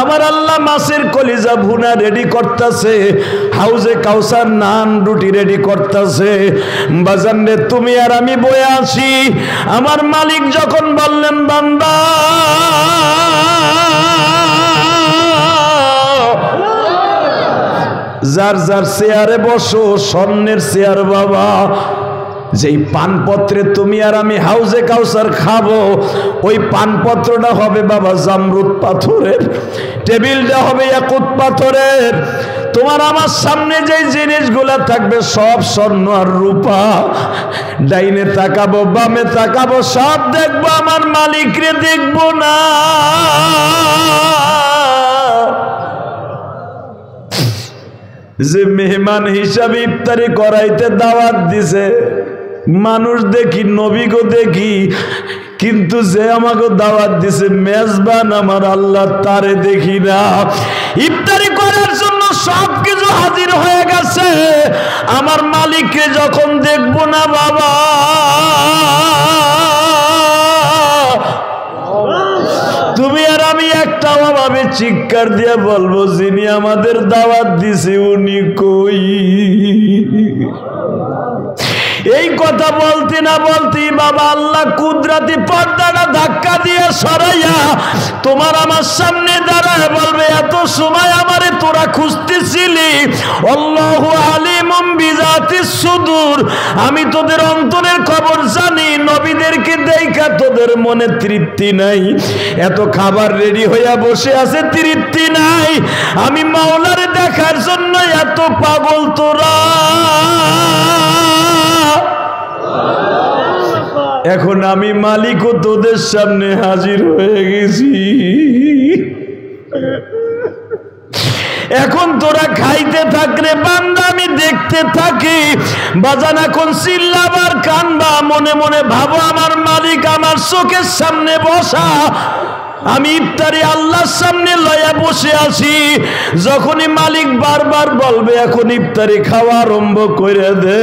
আমার আল্লাহ মাছের কলিজা ভুনা রেডি করতেছে, হাউজে কাউসার নান রুটি রেডি করতেছে। বাজান রে, তুমি আর আমি বয়ে আসি। আমার মালিক যখন বললেন, বান্দা যার যার চেয়ারে বসো, স্বর্ণের চেয়ার বাবা। যেই পানপত্রে তুমি আর আমি হাউজে কাউসার খাবো, ওই পানপত্রটা হবে বাবা জামরুদ পাথরের, টেবিলটা হবে ইয়াকুত পাথরের। তোমার আমার সামনে যেই জিনিসগুলা থাকবে সব স্বর্ণ আর রূপা। ডাইনে তাকাবো, বামে তাকাবো, সব দেখবো, আমার মালিকরে দেখবো না। যে মেহমান হিসাবে ইফতারি করাইতে দাওয়াত দিছে, মানুষ দেখি, নবী গো দেখি, কিন্তু যে আমাকে দাওয়াত দিছে মেজবান আমার আল্লাহ, তারে দেখি না। ইফতারি করার জন্য সবকিছু হাজির হয়ে গেছে, আমার মালিককে যখন দেখবো না বাবা, তুমি আর আমি একটা অভাবে চিৎকার দিয়ে বলবো, যিনি আমাদের দাওয়াত দিছে উনি কই? এই কথা বলতে না বলতেই বাবা আল্লাহ কুদরতি পর্দাটা ধাক্কা দিয়ে সরাইয়া তোমার আমার সামনে দাঁড়ায় বলবে, এত সময় আমারে তোরা খুঁজতেছিলি, আল্লাহু আলিমুম বিজাতিস সুদূর, আমি তোদের অন্তরের খবর জানি। নবীদেরকে দেখা তোদের মনে তৃপ্তি নাই, এত খাবার রেডি হইয়া বসে আছে, তৃপ্তি নাই। আমি মাওলারে দেখার জন্য এত পাগল তোরা। এখন আমি মালিকও তোদের সামনে হাজির হয়ে গেছি। এখন তোরা খাইতে থাক রে বান্দা, আমি দেখতে থাকি। বাজান এখন চিল্লাবার কানবা, মনে মনে ভাবো আমার মালিক আমার চোখের সামনে বসা, আমি ইফতারি আল্লাহর সামনে লয়া বসে আছি। যখনই মালিক বারবার বলবে এখন ইফতারি খাওয়া আরম্ভ করে দে,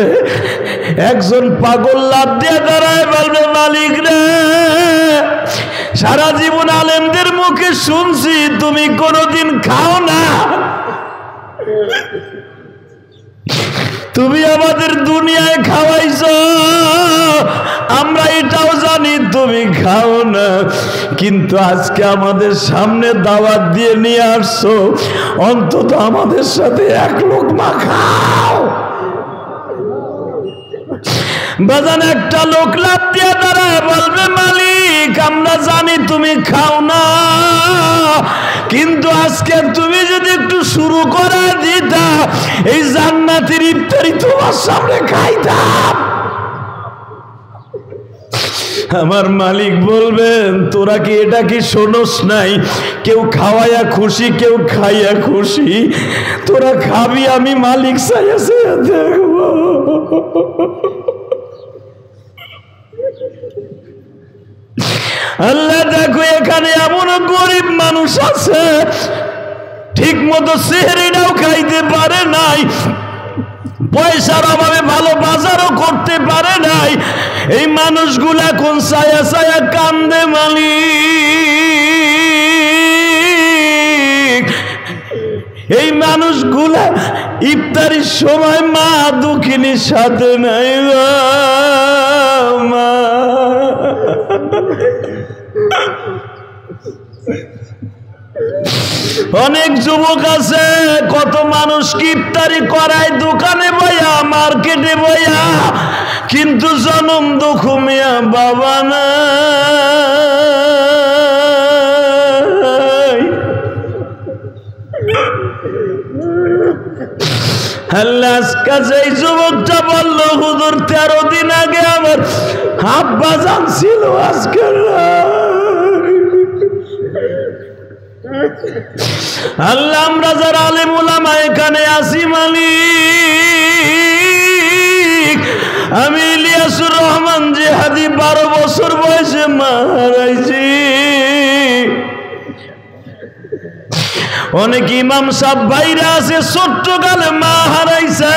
একজন পাগল লাফ দিয়ে দাঁড়ায় বলবে, মালিক রে, সারা জীবন আলেমদের মুখে শুনছি তুমি কোনোদিন খাও না, তুমি আমাদের দুনিয়ায় খাওয়াইছো, আমরা এটাও জানি তুমি খাও না, কিন্তু আজকে আমাদের সামনে দাওয়াত দিয়ে নিয়ে আসছো, অন্তত আমাদের সাথে এক লোকমা খাও। বাজান একটা লোক লাফ দিয়ে দাঁড়ায় বলবে, মালিক আমরা জানি তুমি খাও না, কিন্তু আজকে তুমি যদি একটু শুরু করে দিতা, এই জান্নাতের ইফতারি তোমার সামনে খাইতাম। আমার মালিক বলবেন, তোরা কি এটা কি শোনস নাই, কেউ খাওয়াইয়া খুশি, কেউ খাইয়া খুশি, তোরা খাবি, আমি মালিক চাইয়া চাইয়া দেখবো। আল্লাহ দেখো, এখানে এমন গরিব মানুষ আছে ঠিক মতো সেহরিটাও খাইতে পারে নাই, পয়সার অভাবে ভালো বাজারও করতে পারে নাই। এই মানুষগুলা কোন ছায়া ছায়া কান্দে মালিক। এই মানুষগুলা ইফতারির সময় মা দুঃখিনীর সাথে নাই, মা অনেক যুবক আছে, কত মানুষ কি ইফতারি করায় দোকানে বইয়া, মার্কেটে বইয়া, কিন্তু জনম দুঃখ মিয়া বাবা না। এই যুবকটা বললো, হুজুর 13 দিন আগে আমার আব্বা জান ছিল, আজকে আল্লাহ আমরা যারা আলেম ওলামা এখানে আসি মালিক, আমি ইলিয়াসুর রহমান জিহাদি 12 বছর বয়সে মা হারাইছি। অনেক ইমাম সাহেব ভাইরা আছে ছোট্টকালে মা হারাইছে,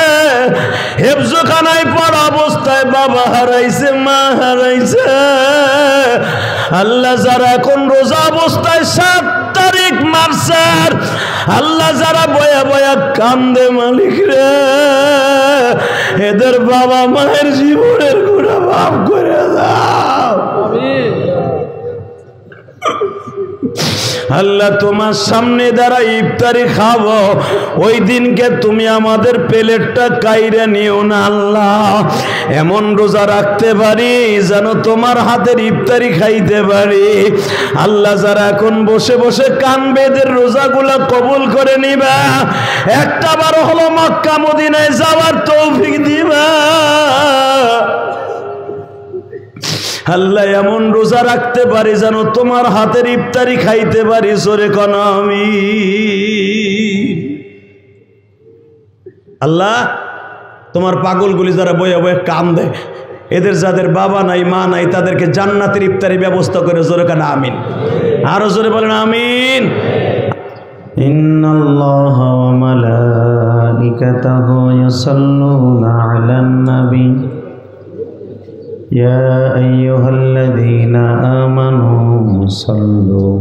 হেফজখানায় পড়া অবস্থায় বাবা হারাইছে, মা হারাইছে। আল্লাহ যারা এখন রোজা অবস্থায় 7 তারিখ মারছে, আল্লাহ যারা বয়া বয়া কান্দে মালিক রে, এদের বাবা মায়ের জীবনের গুনাহ মাফ করে দাও। আল্লাহ তোমার সামনে দ্বারা ইফতারি খাবো, ওই দিনকে তুমি আমাদের প্লেটটা কাইরে নিও না আল্লাহ। এমন রোজা রাখতে পারি যেন তোমার হাতের ইফতারি খাইতে পারি। আল্লাহ যারা এখন বসে বসে কানবে, এদের রোজাগুলা কবুল করে নিবা। একটা বার হলো মক্কা মদিনায় যাওয়ার তৌফিক দিবা আল্লাহ। এমন রোজা রাখতে পারি যেন তোমার হাতের ইফতারি খাইতে পারি। জোরে কোন আমিন। আল্লাহ তোমার পাগলগুলি যারা বয়ে বয়ে কান্দে, এদের যাদের বাবা নাই মা নাই, তাদেরকে জান্নাতের ইফতারি ব্যবস্থা করে। জোরে কোন আমিন। আরো জোরে বলেন আমিন। ইন্নাল্লাহা ওয়া মালাইকাতাহু ইউসাল্লুনা আলান নবী يا أيها الذين آمنوا صلوا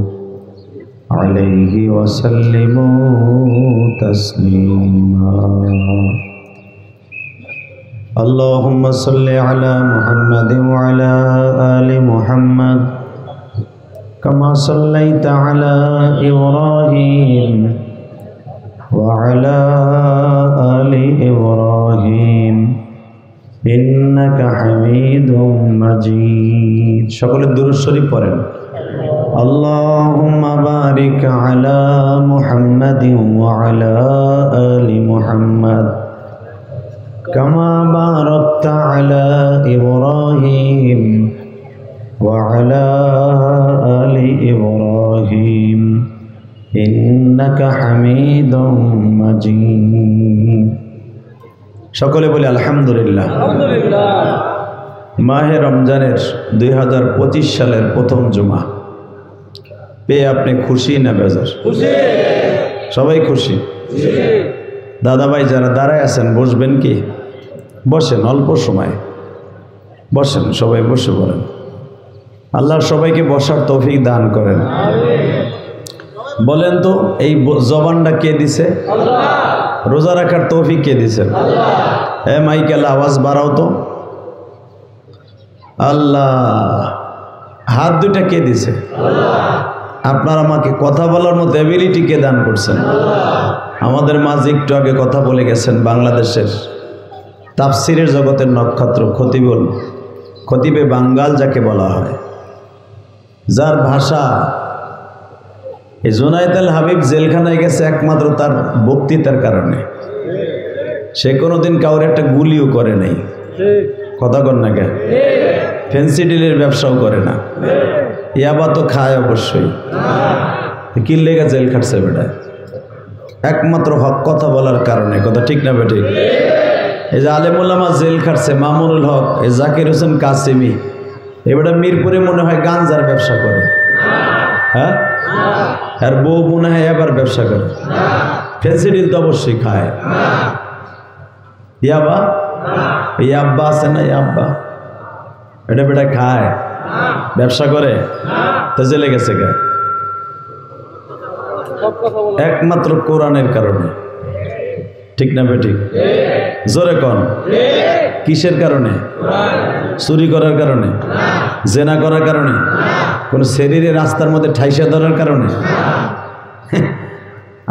عليه وسلموا تسليما اللهم صل على محمد وعلى آل محمد كما صليت على إبراهيم وعلى آل إبراهيم ইন্নাকা হামিদুম মাজিদ। সকলে দুরূদ শরীফ পড়েন। আল্লাহুম্মা বারিক আলা মুহাম্মাদিন ওয়া আলা আলি মুহাম্মাদ কামা বারাকতা আলা ইব্রাহিম ওয়া আলা আলি ইব্রাহিম ইন্নাকা হামিদুম মাজিদ। সকলে বলে আলহামদুলিল্লাহ। মাহে রমজানের 2025 সালের প্রথম জুমা পেয়ে আপনি খুশি না বেজার? সবাই খুশি। দাদা ভাই যারা দাঁড়ায় আছেন বসবেন কি? বসেন, অল্প সময় বসেন, সবাই বসে পড়েন। আল্লাহ সবাইকে বসার তৌফিক দান করেন। বলেন তো এই জবানটা কে দিছে? রোজা রাখার তৌফিক কে দিছেন? হ্যাঁ মাইকেল আওয়াজ বাড়াও তো। আল্লাহ। হাত দুইটা কে দিছে? আপনার আমাকে কথা বলার মতো এবিলিটি কে দান করছেন? আমাদের মাঝে একটু আগে কথা বলে গেছেন বাংলাদেশের তাফসিরের জগতের নক্ষত্র খতিবে বাঙ্গাল যাকে বলা হয়, যার ভাষা এই জুনায়েদ আল হাবিব জেলখানায় গেছে একমাত্র তার বক্তৃতার কারণে। সে কোনোদিন কাউর একটা গুলিও করে নাই। কথা কর না কে? ফেন্সি ডিলের ব্যবসাও করে না। ইয়াবা তো খায় অবশ্যই। কি লেগে জেল খাটছে বেটায়? একমাত্র হক কথা বলার কারণে। কথা ঠিক না বেঠিক? এই যে আলেম ওলামা জেল খাটছে, মামুনুল হক, এই জাকির হোসেন কাসিমি, এবারে মিরপুরে মনে হয় গাঞ্জার ব্যবসা করে। হ্যাঁ, আর বউ মনে হয় এবার ব্যবসা করে। ফেন্সিডিল তো অবশ্যই খায়। ইয়াবা, ইয়াব্বা আছে না, ইয়াব্বা এটা বেটা খায়, ব্যবসা করে, তো জেলে গেছে কে? একমাত্র কোরআনের কারণে। ঠিক না বেঠিক? জোরে কন। কিসের কারণে? চুরি করার কারণে, জেনা করার কারণে, কোন শরীরে রাস্তার মধ্যে ঠাইসা ধরার কারণে।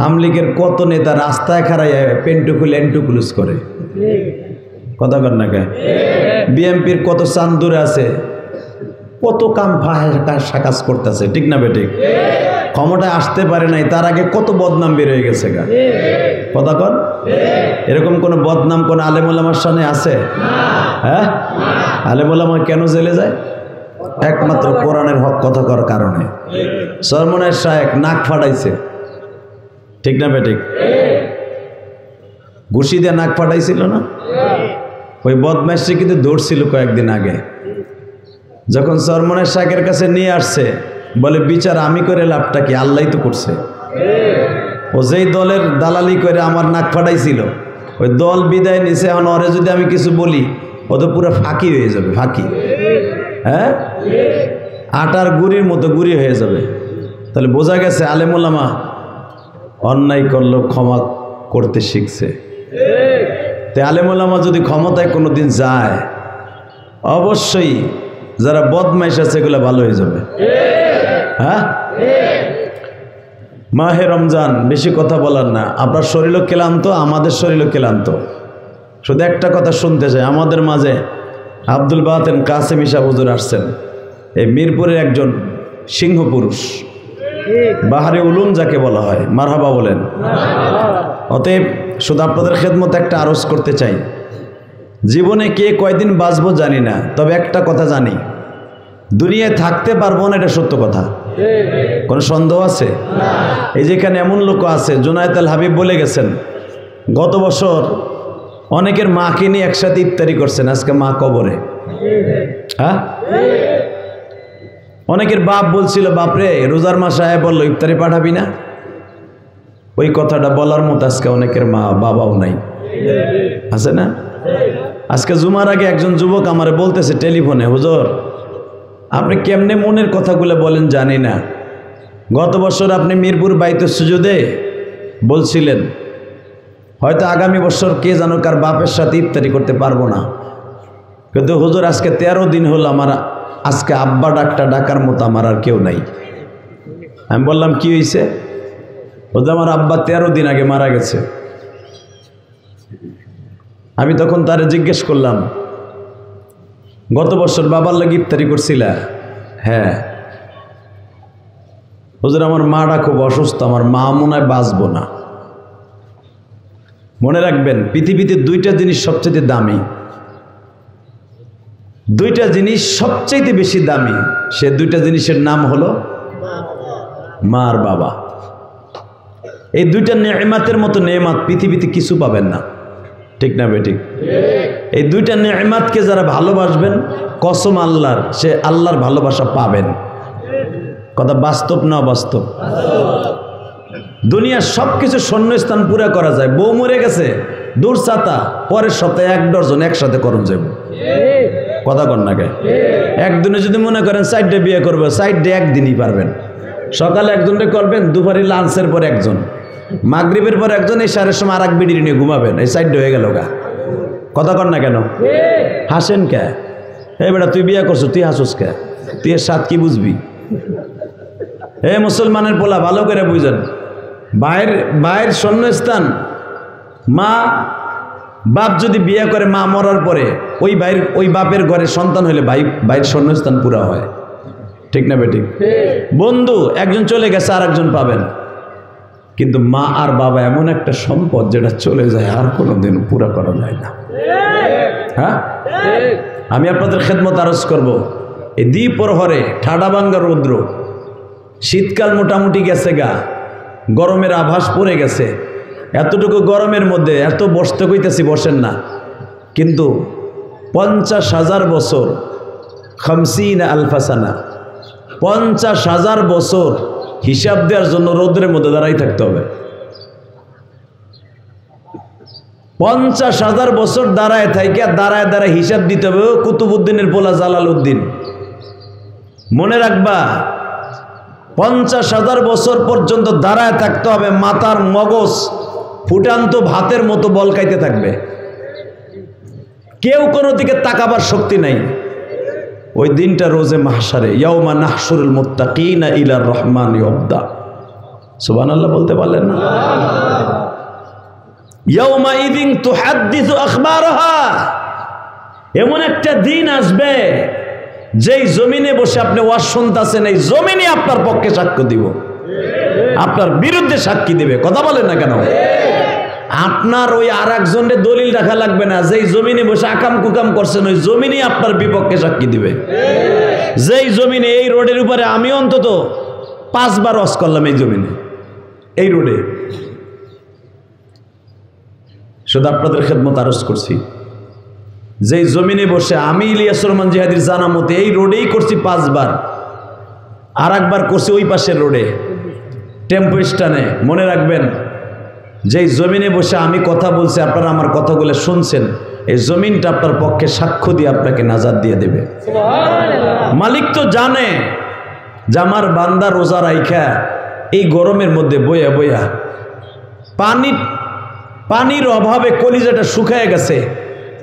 আমলিগের কত নেতা রাস্তায় খাড়াইয়া পেন্টু খুলে এন্টুকুলুস করে। কথা কর না কে? বিএমপির কত চান্দুরে আছে, কত কাম কাজ করতেছে। ঠিক না বেঠিক? ক্ষমতায় আসতে পারে নাই, তার আগে কত বদনাম বের হয়ে গেছে গা। কথা কর। এরকম কোন বদনাম কোন আলেম ওলামার সামনে আছে? হ্যাঁ, আলেম ওলামা কেন জেলে যায়? একমাত্র কোরআনের হক কথা করার কারণে। সরমনের শায়েখ নাক ফাটাইছে। ঠিক না বেঠিক? ঘুষি দিয়ে নাক ফাটাইছিল না? ওই বদমাইশটি কিন্তু ধরছিল কয়েকদিন আগে। যখন সরমনের শায়েখের কাছে নিয়ে আসছে, বলে বিচার আমি করে লাভটা কি? আল্লাহ তো করছে। ও যেই দলের দালালি করে আমার নাক ফাটাইছিল, ওই দল বিদায় নিছে। এখন ওরে যদি আমি কিছু বলি, ও তো পুরো ফাঁকি হয়ে যাবে। ফাঁকি, হ্যাঁ, আটার গুড়ির মতো গুড়ি হয়ে যাবে। তাহলে বোঝা গেছে আলেম ওলামা অন্যায় করলেও ক্ষমা করতে শিখছে। তে আলেম ওলামা যদি ক্ষমতায় কোনোদিন যায়, অবশ্যই যারা বদমাইশ আছে এগুলো ভালো হয়ে যাবে। হ্যাঁ, মাহে রমজান, বেশি কথা বলার না। আপনার শরীরও ক্লান্ত, আমাদের শরীরও ক্লান্ত। শুধু একটা কথা শুনতে চাই, আমাদের মাঝে আব্দুল বাতেন কাসেম ইসা হুজুর আসছেন। এই মিরপুরের একজন সিংহ পুরুষ, বাহারে উলুম যাকে বলা হয়, মারহাবা বলেন। অতএব শুধু আপনাদের খেদমতে একটা আরজ করতে চাই, জীবনে কে কয়দিন বাঁচবো জানি না, তবে একটা কথা জানি, দুনিয়ায় থাকতে পারবো না, এটা সত্য কথা। কোনো সন্দেহ আছে? এই যেখানে এমন লোক আছে, জুনায়েদ আল হাবিব বলে গেছেন, গত বছর অনেকের মাকে নিয়ে একসাথে ইফতারি করছেন, আজকে মা কবরে। হ্যাঁ, অনেকের বাপ বলছিল, বাপরে রোজার মাস আয় বললো ইফতারি পাঠাবি না, ওই কথাটা বলার মতো আজকে অনেকের মা বাবাও নাই, আছে না? আজকে জুমার আগে একজন যুবক আমারে বলতেছে টেলিফোনে, হুজুর আপনি কেমনে মনের কথাগুলো বলেন জানি না, গত বছর আপনি মিরপুর বাইতুস সুজুদে বলছিলেন হয়তো আগামী বছর কে জানো কার বাপের সাথে ইফতারি করতে পারবো না, কিন্তু হুজুর আজকে 13 দিন হলো আমার আজকে আব্বা ডাকার মতো আমার আর কেউ নাই। আমি বললাম কি হয়েছে? বলতে আমার আব্বা 13 দিন আগে মারা গেছে। আমি তখন তারে জিজ্ঞেস করলাম, গত বছর বাবার লাগি ইফতারি করছিলা? হ্যাঁ। হুজুর আমার মাটা খুব অসুস্থ, আমার মা মনে হয় বাঁচবো না। মনে রাখবেন, পৃথিবীতে দুইটা জিনিস সবচেয়ে দামি, দুইটা জিনিস সবচেয়ে বেশি দামি, সে দুইটা জিনিসের নাম হলো মা আর বাবা। এই দুইটা নেয়ামতের মতো নেয়ামত পৃথিবীতে কিছু পাবেন না, ঠিক না বেঠিক? এই দুইটা নেয়ামতকে যারা ভালোবাসবেন, কসম আল্লাহর, সে আল্লাহর ভালোবাসা পাবেন। কথা বাস্তব না বাস্তব? দুনিয়ার সব কিছু শূন্যস্থান পুরা করা যায়। বউ মরে গেছে, দূর ছাতা, পরের সপ্তাহে 1 ডজন একসাথে করুন যাব। কথা কন না কে? একদিনে যদি মনে করেন 4টে বিয়ে করবে, 4টে একদিনই পারবেন। সকালে একজনকে করবেন, দুপুরে লাঞ্চের পর একজন, মাগরিবের পর একজন, এই 4-এর সময় আর এক বিড়ি নিয়ে ঘুমাবেন, এই 4টে হয়ে গেল গা। কথা কন না কেন? হাসেন কে? এই বেটা তুই বিয়ে করছো, তুই হাসুস কে? তুই এর স্বাদ কি বুঝবি? হে মুসলমানের পোলা, ভালো করে বুঝেন, বাইরের শূন্যস্থান, মা বাপ যদি বিয়ে করে, মা মরার পরে ওই বাপের ঘরে সন্তান হলে ভাইয়ের শূন্যস্থান পুরা হয়, ঠিক না বেঠিক? বন্ধু একজন চলে গেছে, আর একজন পাবেন, কিন্তু মা আর বাবা এমন একটা সম্পদ যেটা চলে যায় আর কোনোদিন পুরা করা যায় না। হ্যাঁ, আমি আপনাদের খেদমত আরজ করব, এই দ্বিপ্রহরে ঠাডাভাঙ্গা রৌদ্র, শীতকাল মোটামুটি গেছে গা, গরমের আভাস পড়ে গেছে, এতটুকু গরমের মধ্যে এত বসতে কইতেছি বসেন না, কিন্তু 50,000 বছর, 50 আলফা সানা, 50,000 বছর হিসাব দেওয়ার জন্য রৌদ্রের মধ্যে দাঁড়াই থাকতে হবে। 50,000 বছর দাঁড়ায় থাকে, দাঁড়ায় হিসাব দিতে হবে। কুতুবউদ্দিনের পোলা জালালউদ্দিন, মনে রাখবা 50,000 বছর পর্যন্ত দাঁড়ায় থাকতে হবে, মাথার মগজ ফুটান্ত ভাতের মতো বলকাইতে থাকবে, কেউ কোনো দিকে তাকাবার শক্তি নাই। ওই দিনটা রোজে মাহশারে, ইয়াউমা নাহশুরুল মুত্তাকিনা ইলার রহমানি ওয়াবদা, সুবহানাল্লাহ বলতে পারলেন না? ইয়াউমা ইদিন তুহাদ্দিসু আখবারাহা, এমন একটা দিন আসবে যেই জমিনে বসে আপনি ওয়াজ শুনতেছেন, এই জমিনে আপনার পক্ষে সাক্ষ্য দিব, আপনার বিরুদ্ধে সাক্ষী দিবে। কথা বলেন না কেন? আপনার ওই আর একজনের দলিল রাখা লাগবে না, যেই জমিনে বসে আকাম কুকাম করছেন ওই জমিনে আপনার বিপক্ষে সাক্ষী দিবে। যেই জমিনে, এই রোডের উপরে আমি অন্তত 5 বার ওয়াজ করলাম, এই জমিনে, এই রোডে, শুধু আপনাদের খেদমত আরজ করছি। যেই জমিনে বসে আমি ইলিয়াসুর রহমান জিহাদির জানা মতে এই রোডেই করছি 5 বার, আর একবার করছি ওই পাশের রোডে টেম্পো স্ট্যান্ডে। মনে রাখবেন, যেই জমিনে বসে আমি কথা বলছি, আপনারা আমার কথাগুলো শুনছেন, এই জমিনটা আপনার পক্ষে সাক্ষ্য দিয়ে আপনাকে নাজাত দিয়ে দেবে। মালিক তো জানে যে আমার বান্দা রোজা রাইখা এই গরমের মধ্যে বইয়া বইয়া পানির অভাবে কলিজাটা শুকায় গেছে,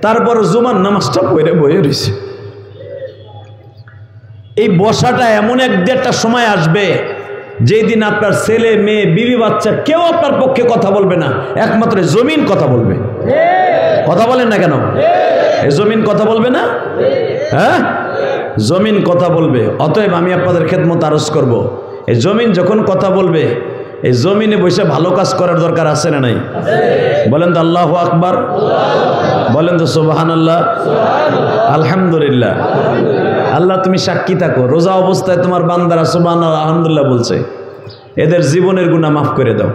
তারপর জুমার নামাজটা পড়ে বয়ে রয়েছে। এই বসাটা এমন একটা সময় আসবে যেই দিন আপনার ছেলে মেয়ে বিবি বাচ্চা কেউ আপনার পক্ষে কথা বলবে না, একমাত্র জমিন কথা বলবে। কথা বলেন না কেন? এই জমিন কথা বলবে না? হ্যাঁ, জমিন কথা বলবে। অতএব আমি আপনাদের খেদমত আরজ করব, এই জমিন যখন কথা বলবে, এই জমিনে বসে ভালো কাজ করার দরকার আছে না নাই? বলেন তো আল্লাহু আকবার, বলেন তো সুবহানাল্লাহ, আলহামদুলিল্লাহ। আল্লাহ তুমি সাক্ষী থাকো, রোজা অবস্থায় তোমার বান্দারা সুবহানাল্লাহ আলহামদুলিল্লাহ বলছে, এদের জীবনের গুনাহ মাফ করে দাও।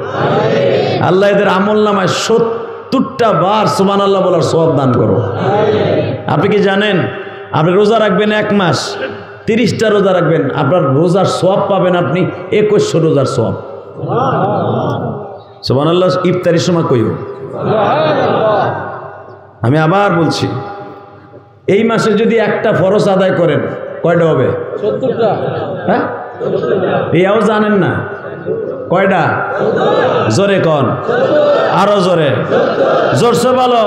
আল্লাহ এদের আমল নামায় 70টা বার সুবহানাল্লাহ বলার সওয়াব দান করো। আপনি কি জানেন, আপনি রোজা রাখবেন 1 মাস, 30টা রোজা রাখবেন, আপনার রোজার সওয়াব পাবেন আপনি 2100 রোজার সওয়াব। সুবহানাল্লাহ। ইফতারির সময় কইও। আমি আবার বলছি, এই মাসে যদি একটা ফরজ আদায় করেন কয়টা হবে? 70টা। হ্যাঁ, এও জানেন না কয়টা? জোরে কন, আরো জোরে, জোরসে বলো।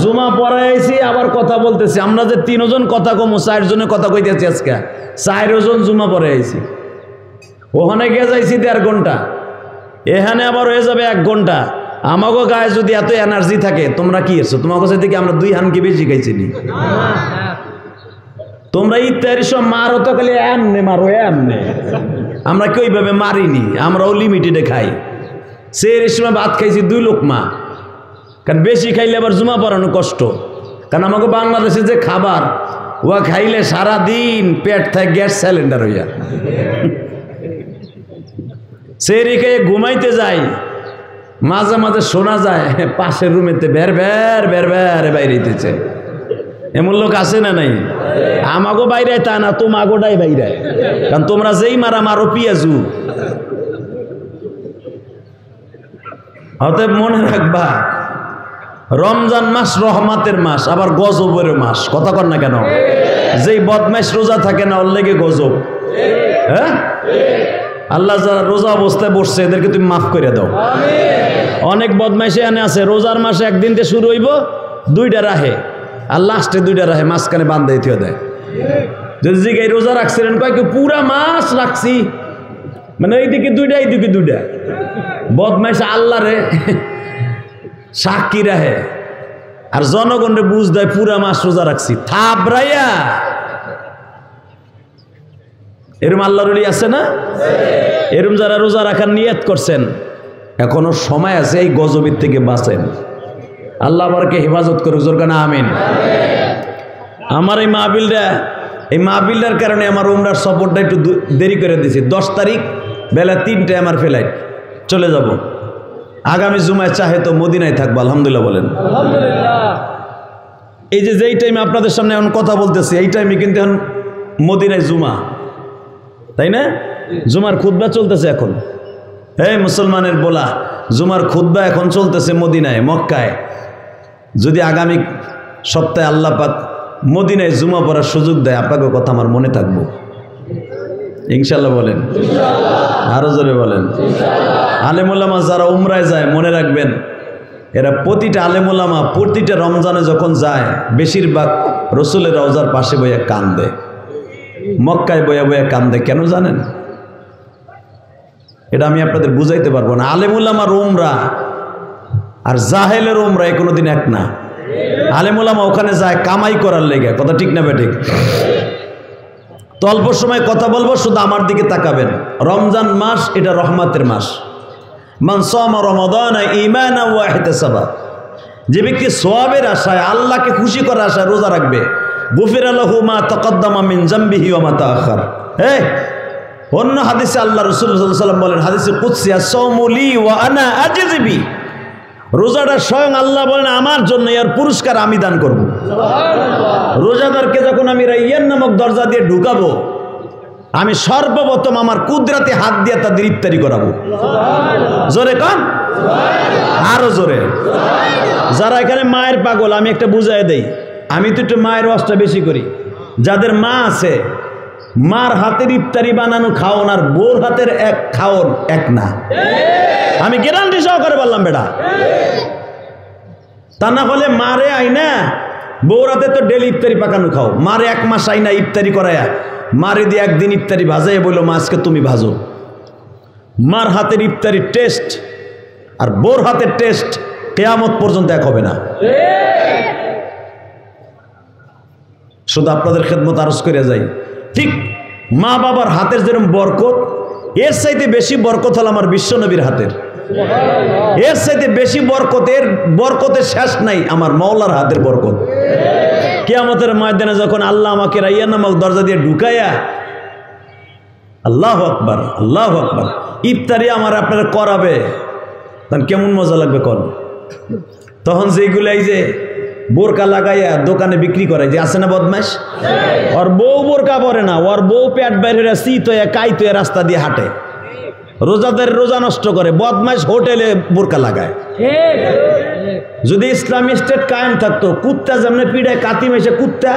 জুমা পড়াইছি আবার কথা বলতেছি। আমরা যে 3 জন কথা কমো, 4 জনে কথা কইতেছি আজকে। 4 জন জুমা পড়াইছি, ওখানে গিয়ে যাইছি 1.5 ঘন্টা, এখানে আবার হয়ে যাবে 1 ঘন্টা। আমাগো গায়ে যদি এত এনার্জি থাকে, তোমরা কি এসছো? তোমার কাছে থেকে আমরা 2 হানকি বেশি খাইছি নি? তোমরা ইত্যাদি সব মারো তো খালি এমনে মারো এমনে, আমরা কি ওইভাবে মারিনি, আমরাও লিমিটেডে খাই। সেই সময় ভাত খাইছি 2 লোকমা, কারণ বেশি খাইলে আবার জুমা পড়ানো কষ্ট। কারণ আমাকে বাংলাদেশে যে খাবার, ওয়া খাইলে সারাদিন পেট থাকে গ্যাস সিলিন্ডার হইয়া। সে রেখে ঘুমাইতে যাই, মাঝে মাঝে শোনা যায় পাশের রুমেতে বের বের বের বের বাইরেতেছে। এমন লোক আছে না নাই? আমাগো বাইরে তা না, তোমাগোটাই বাইরে, কারণ তোমরা যেই মারা মারো পিয়াজু। অতএব মনে রাখবা, রমজান মাস রহমাতের মাস, আবার গজবের মাস। কথা কর না কেন? যেই বদমাইশ রোজা থাকে না, ওর লেগে গজব। হ্যাঁ, আল্লাহ যারা রোজা অবস্থায় বসছে এদেরকে তুমি মাফ করে দাও। অনেক বদমাইশে এনে আছে, রোজার মাসে একদিন থেকে শুরু হইব, 2টা রাহে, আর লাস্টে 2টা রাহে মাঝখানে বান্ধে থিয়ে দেয়। যদি জিগাই রোজা রাখছিলেন, কয় কি পুরা মাস রাখছি, মানে এইদিকে 2টা এইদিকে 2টা। বদমাইশ আল্লাহ রে সাক্ষী রাহে, আর জনগণরে বুঝ দেয় পুরা মাস রোজা রাখছি, থাবরাইয়া। এরম আল্লাহর ওলি আছে না? এরম যারা রোজা রাখার নিয়ত করছেন, এখনো সময় আছে, এই গজবের থেকে বাঁচেন। আল্লাহ আমাকে হেফাজত করুক, জোর কানা আমিন। আমার এই মাহফিলটার কারণে আমার উমরার সফরটা একটু দেরি করে দিয়েছি। 10 তারিখ বেলা 3টায় আমার ফ্লাইট, চলে যাব। আগামী জুমায় চাহে তো মদিনায় থাকবো, আলহামদুলিল্লাহ বলেন। এই যে যেই টাইমে আপনাদের সামনে এখন কথা বলতেছি, এই টাইমে কিন্তু এখন মদিনায় জুমা, তাই না? জুমার খুতবা চলতেছে এখন। এই মুসলমানের বলা, জুমার খুতবা এখন চলতেছে মদিনায়, মক্কায়। যদি আগামী সপ্তাহে আল্লাহ পাক মদিনায় জুমা পড়ার সুযোগ দেয়, আপনাকে কথা আমার মনে থাকবো ইনশাল্লাহ বলেন, আরো জোরে বলেন। আলেমুল্লামা যারা উমরায় যায়, মনে রাখবেন, এরা প্রতিটা আলেমুল্লামা প্রতিটা রমজানে যখন যায়, বেশিরভাগ রসুলের রওজার পাশে বইয়া কান্দে, মক্কায় বইয়া বইয়া কান্দে। কেন জানেন? এটা আমি আপনাদের বুঝাইতে পারবো না। আলেমুল্লামার উমরা আর জাহেলের উমরা কোনোদিন এক না। আলেমুল্লামা ওখানে যায় কামাই করার লেগে, কথা ঠিক না বেঠিক? তো অল্প সময় কথা বলবো, শুধু আমার দিকে তাকাবেন। রমজান মাস এটা রহমতের মাস। মান সামা রমাদান ঈমানান ওয়া ইহতিসাবা, যে ব্যক্তি সওয়াবের আশায়, আল্লাহকে খুশি করার আশায় রোজা রাখবে, গুফিরা লাহু মা তাকাদ্দামা মিন যামবিহি ওয়া মা তাআখার। অন্য হাদিসে আল্লাহ রাসূল সাল্লাল্লাহু আলাইহি ওয়াসাল্লাম বলেন, হাদিসে কুদসি, আস-সাওমু লি ওয়া আনা আজজি বি, রোজাটা স্বয়ং আল্লাহ বলেন আমার জন্য, এর পুরস্কার আমি দান করব। রোজাদারকে যখন আমি রাইয়ান নামক দরজা দিয়ে ঢুকাবো, আমি সর্বপ্রথম আমার কুদরতে হাত দিয়ে তাদের ইফতারি করাবো। জোরে কান, আরো জোরে। যারা এখানে মায়ের পাগল, আমি একটা বুঝাই দেই, আমি তো একটু মায়ের ওয়াজটা বেশি করি। যাদের মা আছে মার হাতের ইফতারি বানানো খাওন আর বোর হাতের এক খাওন এক না। আমি গ্যারান্টি সহকারে বললাম বেটা। তা না হলে মারে আইনা বউর হাতে তো ডেলি ইফতারি পাকানো খাও, মারে এক মাস আইনা ইফতারি করায়া মারে দিয়ে একদিন ইফতারি ভাজাই বললো মা আজকে তুমি ভাজো। মার হাতের ইফতারি টেস্ট আর বোর হাতের টেস্ট কিয়ামত পর্যন্ত এক হবে না। শুধু আপনাদের খেদমত আরজ করে যাই, ঠিক মা বাবার হাতের যেরকম বরকত, এর চাইতে বেশি বরকত হল আমার বিশ্বনবীর হাতের। এর চাইতে বেশি বরকতের শেষ নাই আমার মওলার হাতের বরকত। কিয়ামতের ময়দানে যখন আল্লাহ আমাকে রাইয়া নামক দরজা দিয়ে ঢুকাইয়া, আল্লাহু আকবার আল্লাহু আকবার, ইফতারি আমার আপনারা করাবে, তখন কেমন মজা লাগবে কল। তখন যেগুলো এই যে বোরকা লাগাইয়া দোকানে বিক্রি করে, যে আছে না বদমাশ, ওর বউ বোরকা পরে না, ওর বউ পেট বাইরে শীত হয়ে কাইত হয়ে রাস্তা দিয়ে হাঁটে, রোজাদের রোজা নষ্ট করে, বদমাশ হোটেলে বোরকা লাগায়। যদি ইসলামী স্টেট কায়েম থাকতো, কুত্তা যেমন পিড়ায় কাতি মেশে কুত্তা,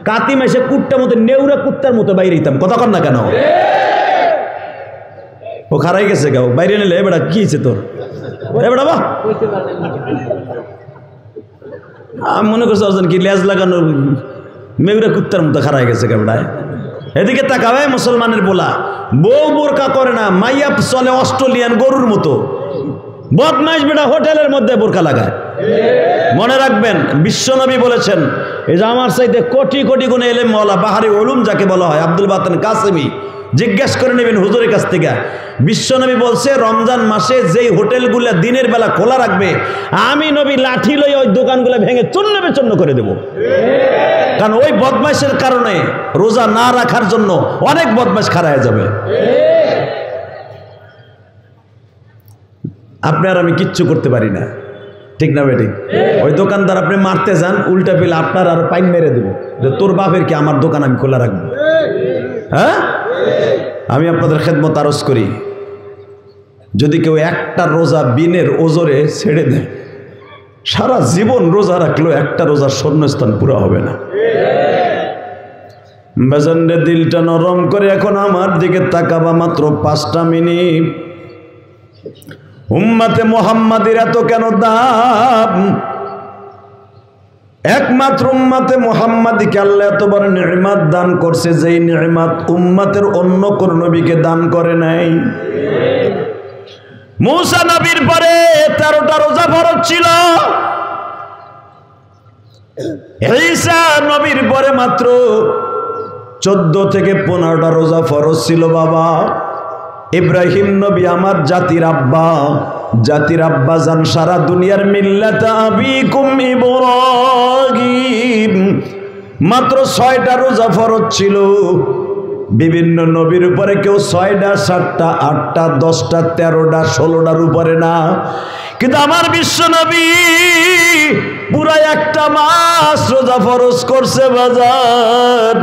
কাতি মেশে কুত্তার মতো নেউরা কুত্তার মতো বাইরে দিতাম। কথা কর না কেন? ও খারাই গেছে গাও বাইরে নিলে, বেটা কি হয়েছে তোর? বেটা বাহ, মনে করছো অর্জন কি লেজ লাগানো মেঘরা কুত্তার মতো খারাই গেছে বেটায়। এদিকে তাকাবে মুসলমানের বলা, বউ বোরকা করে না, মাইয়া চলে অস্ট্রেলিয়ান গরুর মতো, বদমাইশ বেটা হোটেলের মধ্যে বোরকা লাগায়। মনে রাখবেন বিশ্বনবী বলেছেন, এই যে আমার চাইতে কোটি কোটি গুণে এলেম ওয়ালা বাহারি উলুম যাকে বলা হয় আব্দুল বাতেন কাসেমি, জিজ্ঞেস করে নেবেন হুজুরের কাছ থেকে। বিশ্বনবী বলছে রমজান মাসে যেই হোটেলগুলা দিনের বেলা খোলা রাখবে, আমি নবী লাঠি লই ওই দোকানগুলো ভেঙে চূর্ণ বিচূর্ণ করে দেব। কারণ ওই বদমাইশের কারণে রোজা না রাখার জন্য অনেক বদমাইশ খাড়া হয়ে যাবে। আপনি আর আমি কিচ্ছু করতে পারি না, ঠিক না বেটি? ওই দোকানদার আপনি মারতে যান, উল্টা পেলে আপনার আর পাইন মেরে দেবো যে তোর বাপের কি আমার দোকান আমি খোলা রাখবো। হ্যাঁ, আমি আপনাদের খেদমত আরজ করি, যদি কেউ একটা রোজা বিনের ওজরে ছেড়ে দেয়, সারা জীবন রোজা রাখলেও একটা রোজার শূন্যস্থান পুরো হবে না। বেজন্ডে দিলটা নরম করে এখন আমার দিকে তাকাবা, মাত্র 5টা মিনিট। উম্মতে মুহাম্মাদের এত কেন দাম? একমাত্র উম্মতে মুহাম্মাদীকে আল্লাহ এত বড় নিয়ামত দান করছে, যেই নিয়ামত উম্মতের অন্য কোন নবীকে দান করে নাই। মূসা নবীর পরে 13টা রোজা ফরজ ছিল, ঈসা নবীর পরে মাত্র 14 থেকে 15টা রোজা ফরজ ছিল। বাবা ইব্রাহিম নবী আমার জাতির আব্বা জান, সারা দুনিয়ার মিল্লাত আবিকুম ইব্রাহিম, মাত্র 6টা রোজা ফরজ ছিল। বিভিন্ন নবীর উপরে কেউ 6টা 7টা 8টা 10টা 13টা 16টার উপরে না, কিন্তু আমার বিশ্ব নবী পুরা একটা মাস রোজা ফরজ করছে বাজান।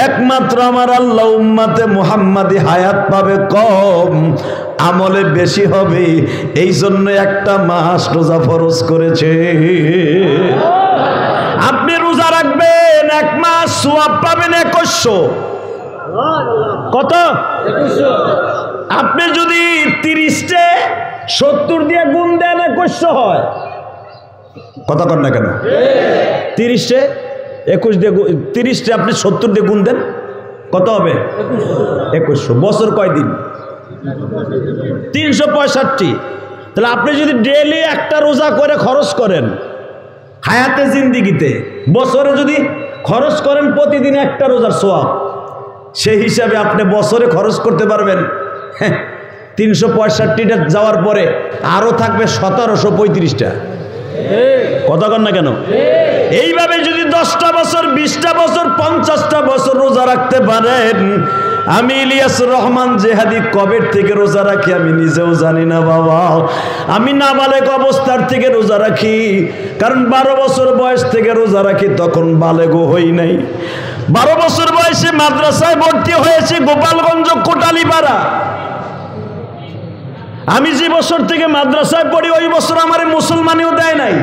একমাত্র আমার আল্লাহ উম্মতে মুহাম্মাদি হায়াত পাবে কম, আমলে বেশি হবে, এই জন্য একটা মাস রোজা ফরজ করেছে। আপনি রোজা রাখবেন 1 মাস, সওয়াব পাবেন 2100। কত? 2100। আপনি যদি 30টে 70 দিয়ে গুণ দেন 2100 হয়। কথা কর না কেন? 30টে 21 দিয়ে 30টে আপনি 70 দিয়ে গুণ দেন, কত হবে? 2100। বছর কয়দিন? 365। তাহলে আপনি যদি ডেইলি একটা রোজা করে খরচ করেন হায়াতে জিন্দিগিতে, বছরে যদি খরচ করেন প্রতিদিন একটা রোজার সওয়াব, সেই হিসাবে আপনি বছরে খরচ করতে পারবেন 365টা যাওয়ার পরে আরো থাকবে 1735টা। কথা কন না কেন? এইভাবে যদি 10টা বছর 20টা বছর 50টা বছর রোজা রাখতে পারেন, আমি ইলিয়াস রহমান জেহাদি কবের থেকে রোজা রাখি আমি নিজেও জানি না বাবা। আমি নাবালেগ অবস্থার থেকে রোজা রাখি, কারণ 12 বছর বয়স থেকে রোজা রাখি, তখন বালেগও হই নাই। 12 বছর বয়সে মাদ্রাসায় ভর্তি হয়েছি গোপালগঞ্জ কোটালীপাড়া। আমি যে বছর থেকে মাদ্রাসায় পড়ি ওই বছর আমার মুসলমানিও দেয় নাই।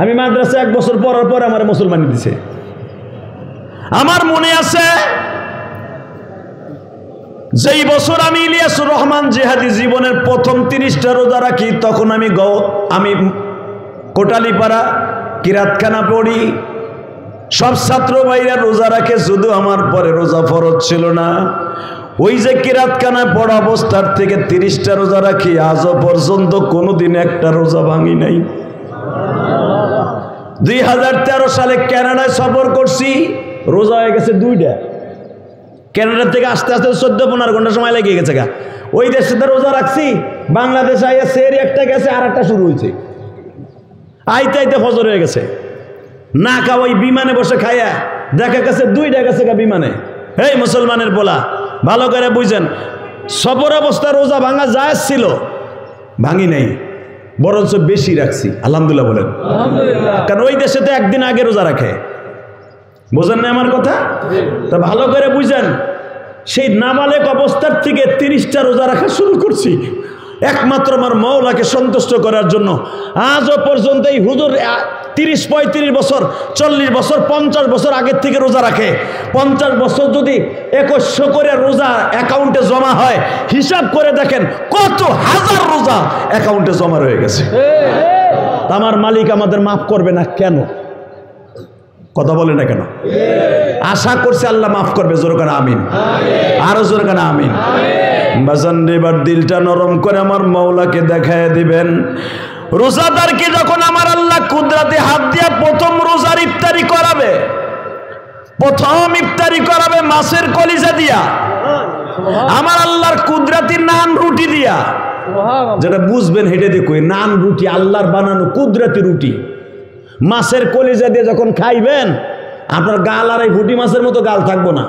আমি মাদ্রাসায় 1 বছর পড়ার পর আমার মুসলমানি দিছে। আমার মনে আছে যেই বছর আমি ইলিয়াসুর রহমান জিহাদি জীবনের প্রথম 30টা রোজা রাখি, তখন আমি কোটালীপাড়া কিরাতখানা পড়ি। সব ছাত্র ভাইরা রোজা রাখে, শুধু আমার পরে রোজা ফরজ ছিল না। ওই যে কিরাতখানায় পড়া অবস্থার থেকে 30টা রোজা রাখি, আজও পর্যন্ত কোনোদিন একটা রোজা ভাঙি নাই। 2013 সালে কানাডায় সফর করছি, রোজা হয়ে গেছে 2টা। কানাডা থেকে আস্তে আস্তে 14-15 ঘন্টা সময় লেগে গেছে গা। ওই দেশে রোজা রাখছি, বাংলাদেশ আইয়া সেরি একটা গেছে, আর একটা শুরু হয়েছে। আইতে আইতে ফজর হয়ে গেছে। না খাওয়াই বিমানে বসে খাইয়া দেখা গেছে 2টা গেছে গা বিমানে। এই মুসলমানের বলা, ভালো করে বুঝেন, সফর অবস্থা রোজা ভাঙা জায়েজ ছিল, ভাঙি নাই, বরঞ্চ বেশি রাখছি। আলহামদুলিল্লাহ বলেন। কারণ ওই দেশে তো একদিন আগে রোজা রাখে। বোঝেন না আমার কথা? তা ভালো করে বুঝেন, সেই নাবালেক অবস্থার থেকে 30টা রোজা রাখা শুরু করছি একমাত্র আমার মওলাকে সন্তুষ্ট করার জন্য। আজও পর্যন্ত এই হুজুর 30-35 বছর, 40 বছর, 50 বছর আগের থেকে রোজা রাখে। 50 বছর যদি 2100 করে রোজা অ্যাকাউন্টে জমা হয়, হিসাব করে দেখেন কত হাজার রোজা অ্যাকাউন্টে জমা রয়ে গেছে। আমার মালিক আমাদের মাফ করবে না কেন? কথা বলে না কেন? আশা করছে আল্লাহ মাফ করবে। জোরে করে আমিন, আরো জোরে করে আমিন। বাজান এবার দিলটা নরম করে আমার মওলাকে দেখায় দিবেন। রোজাদারকে যখন আমার আল্লাহ কুদরতে হাত দিয়া প্রথম রোজার ইফতারি করাবে, প্রথম ইফতারি করাবে মাছের কলিজা দিয়া, আমার আল্লাহর কুদরতি নান রুটি দিয়া। যেটা বুঝবেন হেঁটে দেখো, নান রুটি আল্লাহর বানানো কুদরতি রুটি মাছের কলিজা দিয়ে যখন খাইবেন, আপনার গাল আর এই ভুটি মাছের মতো গাল থাকবো না।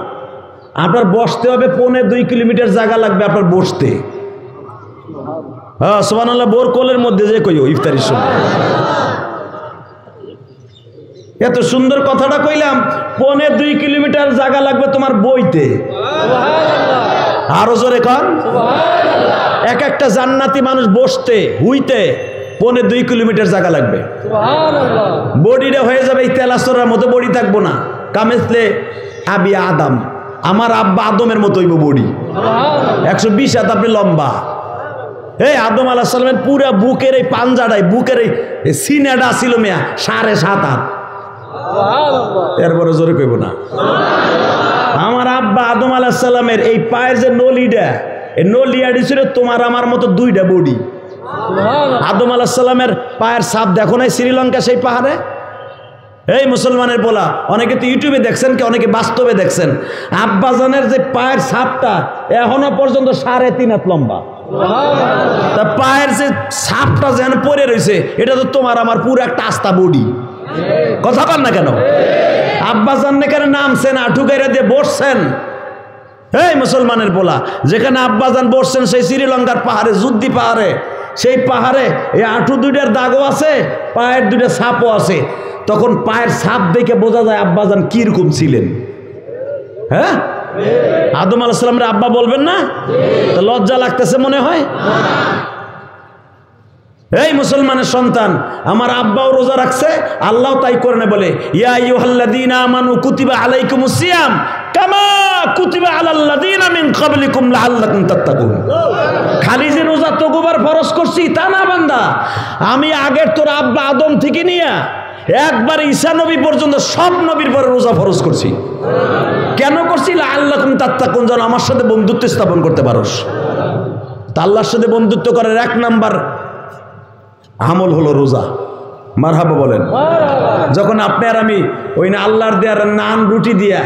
আপনার বসতে হবে 1.5-2 কিলোমিটার জায়গা লাগবে আপনার বসতে। হ্যাঁ সুবহানাল্লাহ। বোর কোলের মধ্যে যে কইও ইফতারির সময় এত সুন্দর কথাটা কইলাম, 1.5-2 কিলোমিটার জায়গা লাগবে তোমার বইতে। আরো জোরে কর। এক একটা জান্নাতি মানুষ বসতে হুইতে 1.5-2 কিলোমিটার জায়গা লাগবে। বডিটা হয়ে যাবে এই তেলাসরার মতো, বডি থাকবো না। কামেসলে আবি আদম, আমার আব্বা আদমের মতো হইব বডি। 120 হাত আপনি লম্বা। এই আদম আলাইহিস সালামের পুরা বুকের এই পাঞ্জাটাই, বুকের এই সিনাটা ছিল মিয়া 7.5 হাত। এরপরে জোরে কইব না। আমার আব্বা আদম আলাইহিস সালামের এই পায়ের যে নলিটা, এই নলিয়াটি ছিল তোমার আমার মতো 2টা বডি। আদম আলাইহিস সালামের পায়ের ছাপ দেখো নাই শ্রীলঙ্কা সেই পাহাড়ে? এই মুসলমানের বলা, অনেকে তো ইউটিউবে দেখছেন, কি অনেকে বাস্তবে দেখছেন। আব্বাজানের যে পায়ের ছাপটা এখনো পর্যন্ত 3.5 হাত লম্বা। তা পায়ের যে ছাপটা যেন পরে রয়েছে, এটা তো তোমার আমার পুরো একটা আস্তা বডি। কথা বল না কেন? আব্বাজান কেন নামছেন, আঁঠু গাইরা দিয়ে বসছেন। এই মুসলমানের বলা, যেখানে আব্বাজান বসছেন সেই শ্রীলঙ্কার পাহাড়ে, যুদ্ধি পাহাড়ে, সেই পাহাড়ে এই আঁঠু 2টার দাগও আছে, পায়ের 2টা ছাপও আছে। তখন পায়ের ছাপ দেখে বোঝা যায় আব্বাজান কিরকম ছিলেন। হ্যাঁ, আদম আলাইহিস সালামের আব্বা বলবেন না? তো লজ্জা লাগতেছে মনে হয়? এই মুসলমানের সন্তান, আমার আব্বাও রোজা রাখছে, আল্লাহ তাই করে না বলে, ইয়া আইয়ুহাল্লাযীনা আমানু কুতিবা আলাইকুমুস সিয়াম কামা কুতিবা আলাল্লাযীনা মিন ক্বাবলিকুম লাআল্লাকুম তাত্তাকুন। খালি যে রোজা তকবার ফরজ করছি তা না বান্দা, আমি আগের তোর আব্বা আদম থেকে নিয়ে একবার ঈসা নবী পর্যন্ত সব নবীর পরে রোজা ফরজ করছি। কেন করছি? লাআল্লাকুম তাত্তাকুন, যেন আমার সাথে বন্ধুত্ব স্থাপন করতে পারোস। তা আল্লাহর সাথে বন্ধুত্ব করার 1 নাম্বার আমল হলো রোজা। মারহাবা বলেন। যখন আপনি আর আমি ওই না আল্লাহর দেয়ার নান রুটি দিয়া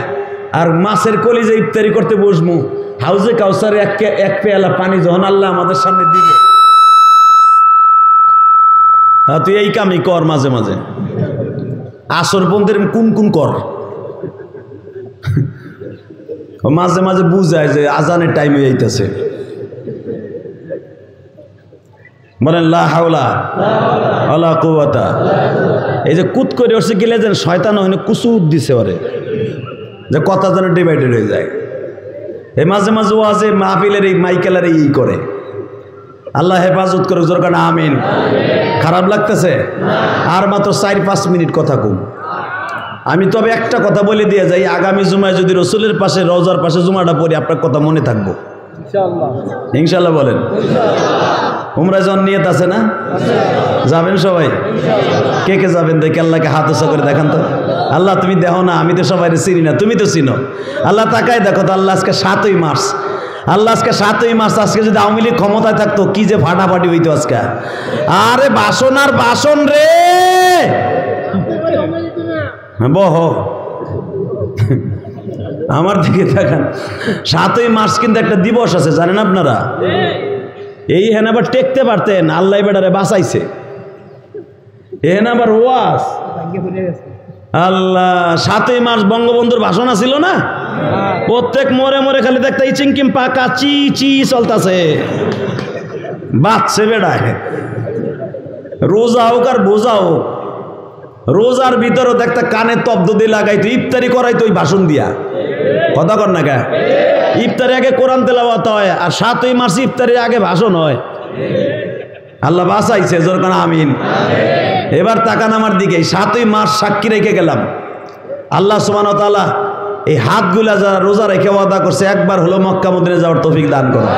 আর মাছের কলিজা ইফতারি করতে বসবো, হাউজে কাউসারে এক পেয়ালা পানি যখন আল্লাহ আমাদের সামনে দিবে, তুই এই কামই কর মাঝে মাঝে। আসর বন্ধের কোন কর, মাঝে মাঝে বুঝায় যে আজানের টাইম হয়ে যাইতেছে। বলেন লা হাওলা ওয়ালা কুওয়াতা। এই যে কুত করে উঠছে গেলে যেন শয়তান হইনে কুসুদ দিছে ওরে, যে কথা যেন ডিভাইডেড হয়ে যায়। এই মাঝে মাঝে ওয়াজে মাহফিলের এই মাইকেলের এই করে। আল্লাহ হেফাজত করে, জোর কারণে আমিন। খারাপ লাগতেছে? আর মাত্র 4-5 মিনিট কথা কম। আমি তবে একটা কথা বলে দিয়ে যাই, আগামী জুমায় যদি রসুলের পাশে রওজার পাশে জুমাটা পড়ি আপনার কথা মনে থাকবো ইনশাল্লাহ। বলেন উমরায় যাওয়ার নিয়ত আছে না? যাবেন সবাই? কে কে যাবেন দেখে আল্লাহকে হাত উঁচা করে দেখান তো। আল্লাহ তুমি দেখো না, আমি তো সবাই চিনি না, তুমি তো চিনো। আল্লাহ তাকায় দেখো তো। আল্লাহ আজকে 7ই মার্চ, আল্লাহ আজকে 7ই মার্চ। আজকে যদি আওয়ামী লীগ ক্ষমতায় থাকতো কি যে ফাটাফাটি হইতো আজকে। আরে বাসন আর বাসন রে, বহ আমার দিকে দেখান। 7ই মার্চ কিন্তু একটা দিবস আছে জানেন আপনারা? এই হেন আবার টেকতে পারতেন, আল্লাহ বেটারে বাঁচাইছে। এহেন আবার ওয়াজ আল্লাহ। 7ই মার্চ বঙ্গবন্ধুর ভাষণ ছিল না? প্রত্যেক মোড়ে মোড়ে খালি দেখতে চিংকিম পাকা চি চি চলতেছে, বাচ্চে বেড়ায়। রোজা হোক আর বোঝা হোক, রোজার ভিতরে দেখতে কানে তব্দ দিয়ে লাগাইতো, ইফতারি করাইতো ওই ভাষণ দিয়া। কথা কর না কে? ইফতারি আগে কোরআন তেলাওয়াত হয়, আর 7ই মার্চ ইফতারির আগে ভাষণ হয়। আল্লাহ বাঁচাইছে, জোরকান আমিন। এবার তাকান আমার দিকে। 7ই মার্চ সাক্ষী রেখে গেলাম, আল্লাহ সুবহানাহু ওয়া তাআলা এই হাতগুলা যারা রোজা রেখে ওয়াদা করছে একবার হলো মক্কা মদিনা যাওয়ার তৌফিক দান করো,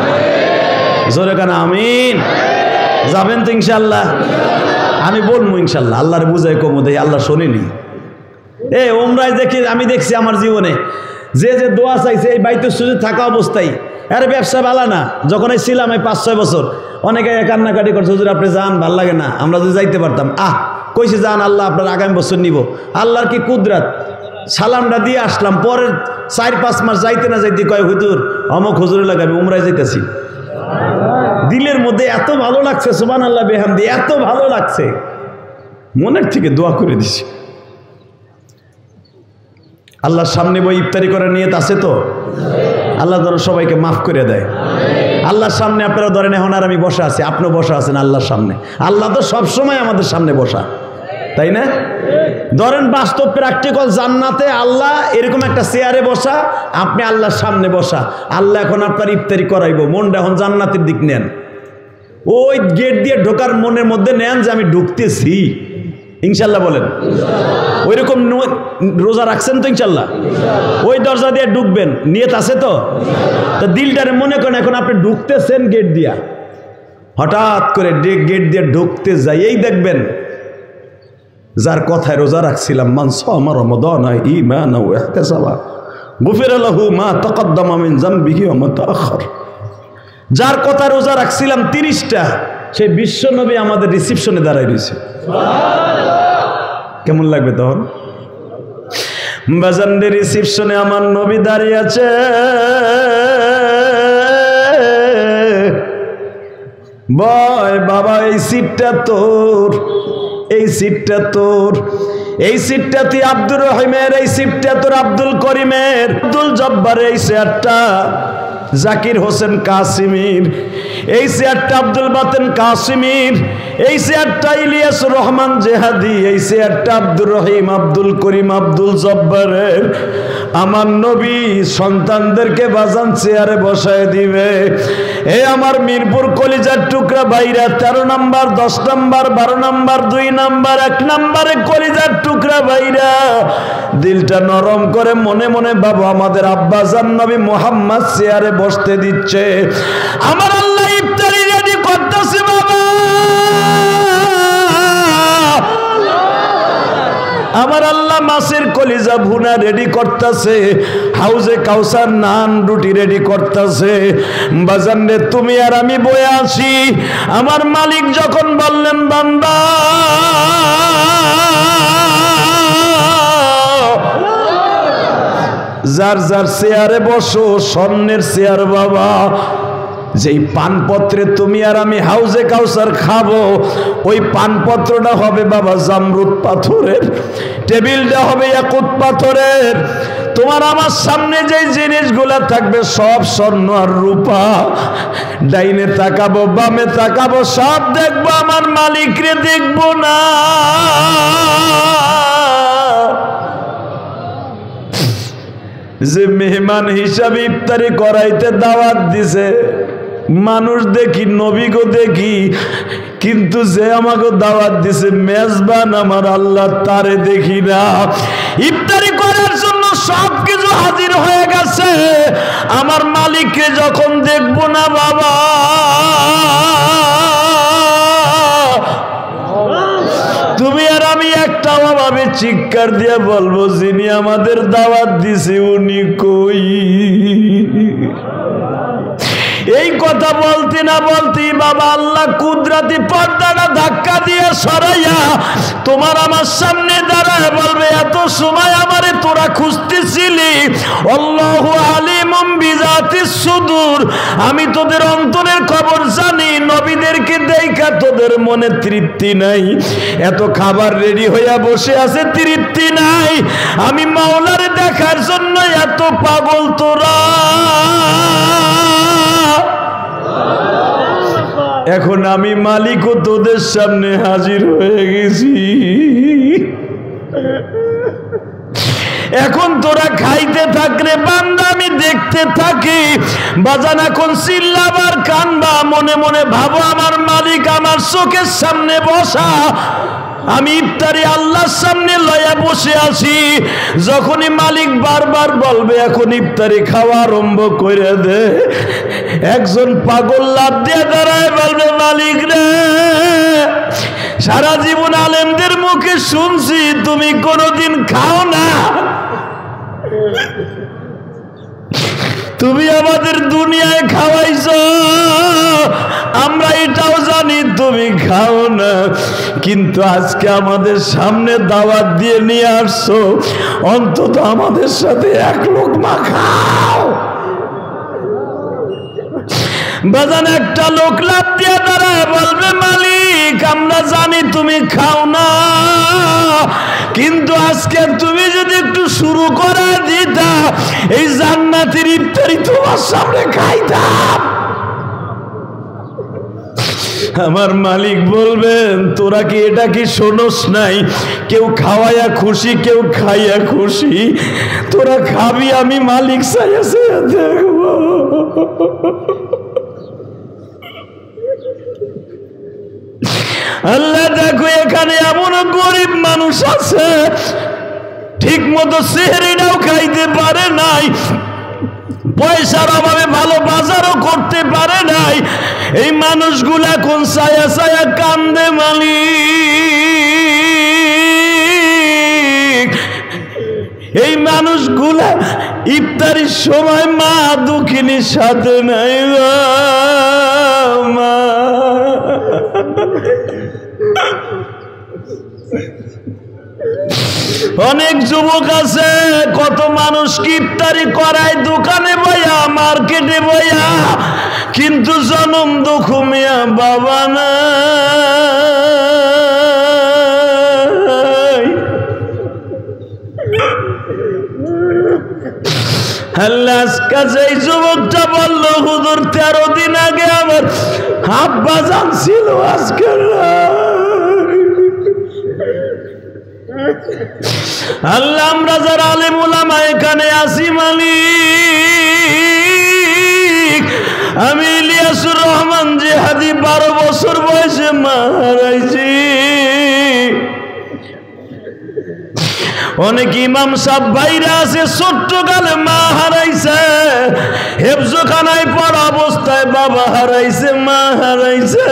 জোরকান আমিন। যাবেন তো ইনশাআল্লাহ? আমি বলবো ইনশাআল্লাহ, আল্লাহর বুঝাই কমো দেই, আল্লাহ শোনেনি। উমরায় দেখি, আমি দেখছি আমার জীবনে যে যে দোয়া চাইছে এই বাইতুল সুজুদ থাকা অবস্থায়। আরে ব্যবসা ভালো না, যখন এই ছিলাম এই 5-6 বছর, অনেকে কান্নাকাটি করছে, হুজুর আপনি যান, ভাল লাগে না, আমরা যদি যাইতে পারতাম। কইছে যান, আল্লাহ আপনার আগামী বছর নিব। আল্লাহর কি কুদরত, সালামটা দিয়ে আসলাম। পরের 4-5 মাস যাইতে না যাইতে কয় হুজুর অমুক হুজুরের লাগে আমি উমরায় যাইতেছি। দিলের মধ্যে এত ভালো লাগছে, সুবহানাল্লাহ বিহামদি, এত ভালো লাগছে, মনের থেকে দোয়া করে দিছি। আল্লাহর সামনে বই ইফতারি করার নিয়ত আছে তো? আল্লাহ যেন সবাইকে মাফ করে দেয়। আল্লাহর সামনে আপনারা ধরেন এখন আর আমি বসা আছি, আপনিও বসা আছেন আল্লাহর সামনে। আল্লাহ তো সবসময় আমাদের সামনে বসা, তাই না? ধরেন বাস্তব প্র্যাকটিক্যাল জান্নাতে আল্লাহ এরকম একটা চেয়ারে বসা, আপনি আল্লাহর সামনে বসা। আল্লাহ এখন আপনার ইফতারি করাইব, মনটা এখন জান্নাতের দিক নেন। ওই গেট দিয়ে ঢোকার মনের মধ্যে নেন যে আমি ঢুকতেছি ইনশাল্লাহ। বলেন ওই রকম রোজা রাখছেন তো ইনশাল্লাহ? ওই দরজা দিয়ে ঢুকবেন, নিয়ত আছে তো? তা দিলটারে মনে করেন এখন আপনি ঢুকতেছেন গেট দিয়া। হঠাৎ করে গেট দিয়ে ঢুকতে যাই এই দেখবেন যার কথায় রোজা রাখছিলাম, মান সামা রমাদান ঈমানান ওয়া ইহতিসাবা গুফিরা লাহু মা তাকাদ্দামা মিন যামবিহি ওয়া মা তাআখার। যার কথা রোজা রাখছিলাম 30টা, সেই বিশ্ব নবী আমাদের রিসিপশনে দাঁড়ায় রয়েছে। কেমন লাগবে তখন? বাজানদের রিসিপশনে আমার নবী দাঁড়িয়ে আছে। বয় বাবা এই সিটটা তোর, এই সিটটা তোর, এই সিটটা তুই আব্দুর রহিমের, এই সিটটা তোর আব্দুল করিমের, আব্দুল জব্বারের, এই চেয়ারটা জাকির হোসেন কাসিমির, এই চেয়ারটা আব্দুল বাতেন কাসিমির, এই চেয়ারটা ইলিয়াস রহমান জেহাদি, এই চেয়ারটা আব্দুর রহিম, আব্দুল করিম, আব্দুল জব্বারের। আমার নবী সন্তানদেরকে বাজান চেয়ারে বসায় দিবে। এ আমার মিরপুর কলিজার টুকরা ভাইরা, 13 নম্বর, 10 নম্বর, 12 নম্বর, 2 নম্বর, 1 নম্বরে কলিজার টুকরা ভাইরা, দিলটা নরম করে মনে মনে বাবু আমাদের আব্বাজান নবী মুহাম্মদ চেয়ারে বসতে দিচ্ছে। আমার আল্লাহ ইফতারি রেডি করতেছে বাবা, আমার আল্লাহ মাছের কলিজা ভুনা রেডি করতেছে, হাউজে কাউসার নান রুটি রেডি করতেছে। বাজান রে তুমি আর আমি বয়ে আছি। আমার মালিক যখন বললেন বান্দা যার যার চেয়ারে বসো, স্বর্ণের চেয়ার বাবা, যেই পানপত্রে তুমি আর আমি হাউজে কাউসার খাবো, ওই পানপত্রটা হবে বাবা জামরুদ পাথরের, টেবিলটা হবে ইয়াকুত পাথরের। তোমার আমার সামনে যে জিনিসগুলা থাকবে সব স্বর্ণ আর রূপা। ডাইনে তাকাবো, বামে তাকাবো, সব দেখবো, আমার মালিকরে দেখবো না। যে মেহমান হিসাবে ইফতারি করাইতে দাওয়াত দিছে, মানুষ দেখি, নবী গো দেখি, কিন্তু যে আমাকে দাওয়াত দিছে মেজবান আমার আল্লাহ তারে দেখি না। ইফতারি করার জন্য সবকিছু হাজির হয়ে গেছে, আমার মালিককে যখন দেখব না বাবা, তুমি আর আমি একটা অভাবে চিৎকার দিয়ে বলবো যিনি আমাদের দাওয়াত দিছে উনি কই। এই কথা বলতে না বলতেই বাবা আল্লাহ কুদরতি পর্দাটা ধাক্কা দিয়ে সরাইয়া তোমার আমার সামনে দাঁড়ায় বলবে এত সময় আমারে তোরা খুঁজতেছিলি, আল্লাহু আলিমুম বিজাতিস সুদূর, আমি তোদের অন্তরের খবর জানি। নবীদেরকে দেখা তোদের মনে তৃপ্তি নাই, এত খাবার রেডি হইয়া বসে আছে তৃপ্তি নাই, আমি মাওলারে দেখার জন্য এত পাগল তোরা। এখন আমি মালিকও তোদের সামনে হাজির হয়ে গেছি, এখন তোরা খাইতে থাকলে বান্দা আমি দেখতে থাকি। বাজান এখন চিল্লাবার কানবা, মনে মনে ভাবো আমার মালিক আমার চোখের সামনে বসা, আমি ইফতারি আল্লাহর সামনে লয়া বসে আছি। যখনই মালিক বারবার বলবে এখন ইফতারি খাওয়া আরম্ভ করে দে, একজন পাগল লাফ দিয়ে দাঁড়ায় বলবে মালিক রে, সারা জীবন আলেমদের মুখে শুনছি তুমি কোনোদিন খাও না, তুমি আমাদের দুনিয়ায় খাওয়াইছো, আমরা এটাও জানি তুমি খাও না, কিন্তু আজকে আমাদের সামনে দাওয়াত দিয়ে নিয়ে আসছো, অন্তত আমাদের সাথে এক লোকমা খাও। বাজান একটা লোক লাফ দিয়ে দাঁড়ায় বলবে মালিক আমরা জানি তুমি খাও না, কিন্তু আজকে তুমি যদি একটু শুরু করে দিতা এই জান্নাতের ইফতারি তোমার সামনে খাইতাম। আমার মালিক বলবেন তোরা কি এটা কি শোনস নাই, কেউ খাওয়াইয়া খুশি কেউ খাইয়া খুশি, তোরা খাবি আমি মালিক চাইয়া চাইয়া দেখবো। আল্লাহ দেখো এখানে এমন গরিব মানুষ আছে ঠিক মতো সেহরিটাও খাইতে পারে নাই, পয়সার অভাবে ভালো বাজারও করতে পারে নাই, এই মানুষগুলা কোন ছায়া ছায়া কান্দে মালিক। এই মানুষগুলা ইফতারির সময় মা দুঃখিনীর সাথে নাই, মা অনেক যুবক আছে কত মানুষ ইফতারি করায় দোকানে বইয়া মার্কেটে বইয়া, কিন্তু জনম দুঃখ মিয়া বাবা না। আল্লাহ কাছে এই যুবকটা বললো হুজুর 13 দিন আগে আমার আব্বা জান ছিল আজকে আল্লাহ আমরা যারা আলেম উলামা এখানে আসি মালিক, আমি ইলিয়াসুর রহমান জিহাদি 12 বছর বয়সে মারাইছি, অনেক ইমাম সাহেব ভাইরা আছে ছোট্ট কালে মা হারাইছে, হেফজখানায় পড়া অবস্থায় বাবা হারাইছে মা হারাইছে।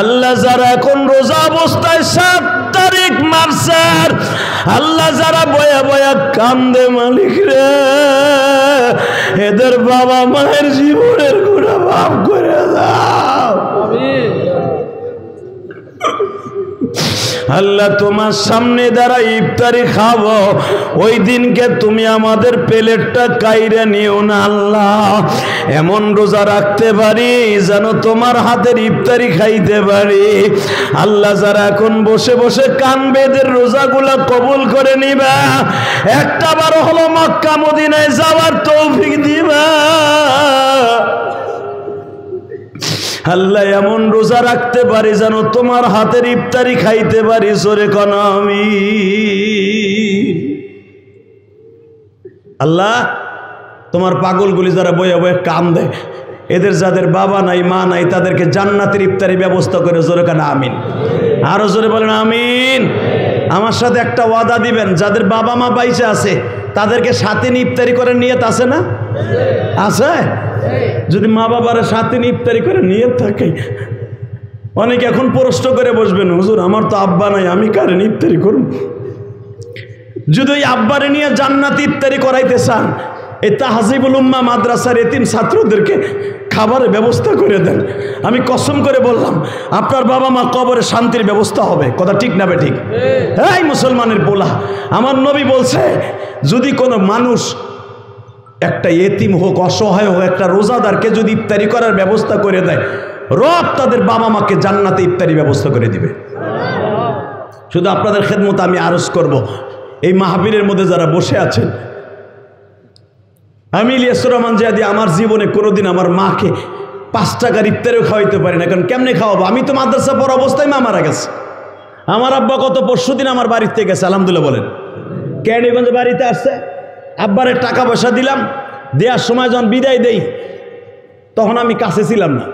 আল্লাহ যারা এখন রোজা অবস্থায় 7 তারিখ মার্চের, আল্লাহ যারা বয়া বয়া কান্দে মালিক রে, এদের বাবা মায়ের জীবনের গুনাহ মাফ করে দাও। আল্লাহ তোমার সামনে দ্বারা ইফতারি খাবো, ওই দিনকে তুমি আমাদের প্লেটটা কাইরে নিও না আল্লাহ, এমন রোজা রাখতে পারি যেন তোমার হাতের ইফতারি খাইতে পারি। আল্লাহ যারা এখন বসে বসে কানবে এদের রোজাগুলা কবুল করে নিবা, একটা বার হলো মক্কা মদিনায় যাওয়ার তৌফিক দিবা। আল্লাহ এমন রোজা রাখতে পারি যেন তোমার হাতের ইফতারি খাইতে পারি, জোরে কোন আমিন। আল্লাহ তোমার পাগলগুলি যারা বয়ে বয়ে কান্দে এদের যাদের বাবা নাই মা নাই তাদেরকে জান্নাতের ইফতারি ব্যবস্থা করে জোরে কানা আমিন। আরো জোরে বলেন আমিন। আমার সাথে একটা ওয়াদা দিবেন, যাদের বাবা মা বাইচে আছে তাদেরকে সাথে নিয়ে ইফতারি করে নিয়ত আছে না? আছে? যদি মা বাবার সাথে নিয়ে ইফতারি করে নিয়ত থাকে, অনেকে এখন প্রশ্ন করে বসবেন, হুজুর আমার তো আব্বা নাই, আমি কারে ইফতারি করব? যদি ওই আব্বারে নিয়ে জান্নাত ইফতারি করাইতে চান, এই তাহজিবুল উম্মাহ মাদ্রাসার এতিম ছাত্রদেরকে খাবারের ব্যবস্থা করে দেন। আমি কসম করে বললাম, আপনার বাবা মা কবরে শান্তির ব্যবস্থা হবে। কথা ঠিক না বেঠিক? এই মুসলমানের পোলা, আমার নবী বলছে, যদি কোনো মানুষ একটা এতিম হোক, অসহায় হোক, একটা রোজাদারকে যদি ইফতারি করার ব্যবস্থা করে দেয়, রব তাদের বাবা মাকে জান্নাতে ইফতারি ব্যবস্থা করে দিবে। শুধু আপনাদের খেদমত আমি আরজ করব, এই মাহফিলের মধ্যে যারা বসে আছেন, আমি ইলিয়াসুর রহমান জিহাদি আমার জীবনে কোনোদিন আমার মাকে 5 টাকার ইফতারিও খাওয়াইতে পারি না। কারণ কেমনে খাওয়াবো? আমি তো মাদ্রাসা পড়া অবস্থায় মা মারা গেছে। আমার আব্বা কত পরশুদিন আমার বাড়িতে গেছে, আলহামদুলিল্লাহ বলেন। কেরানীগঞ্জে বাড়িতে আসছে, আব্বারের টাকা পয়সা দিলাম, দেওয়ার সময় যখন বিদায় দেই তখন আমি কাছে ছিলাম না,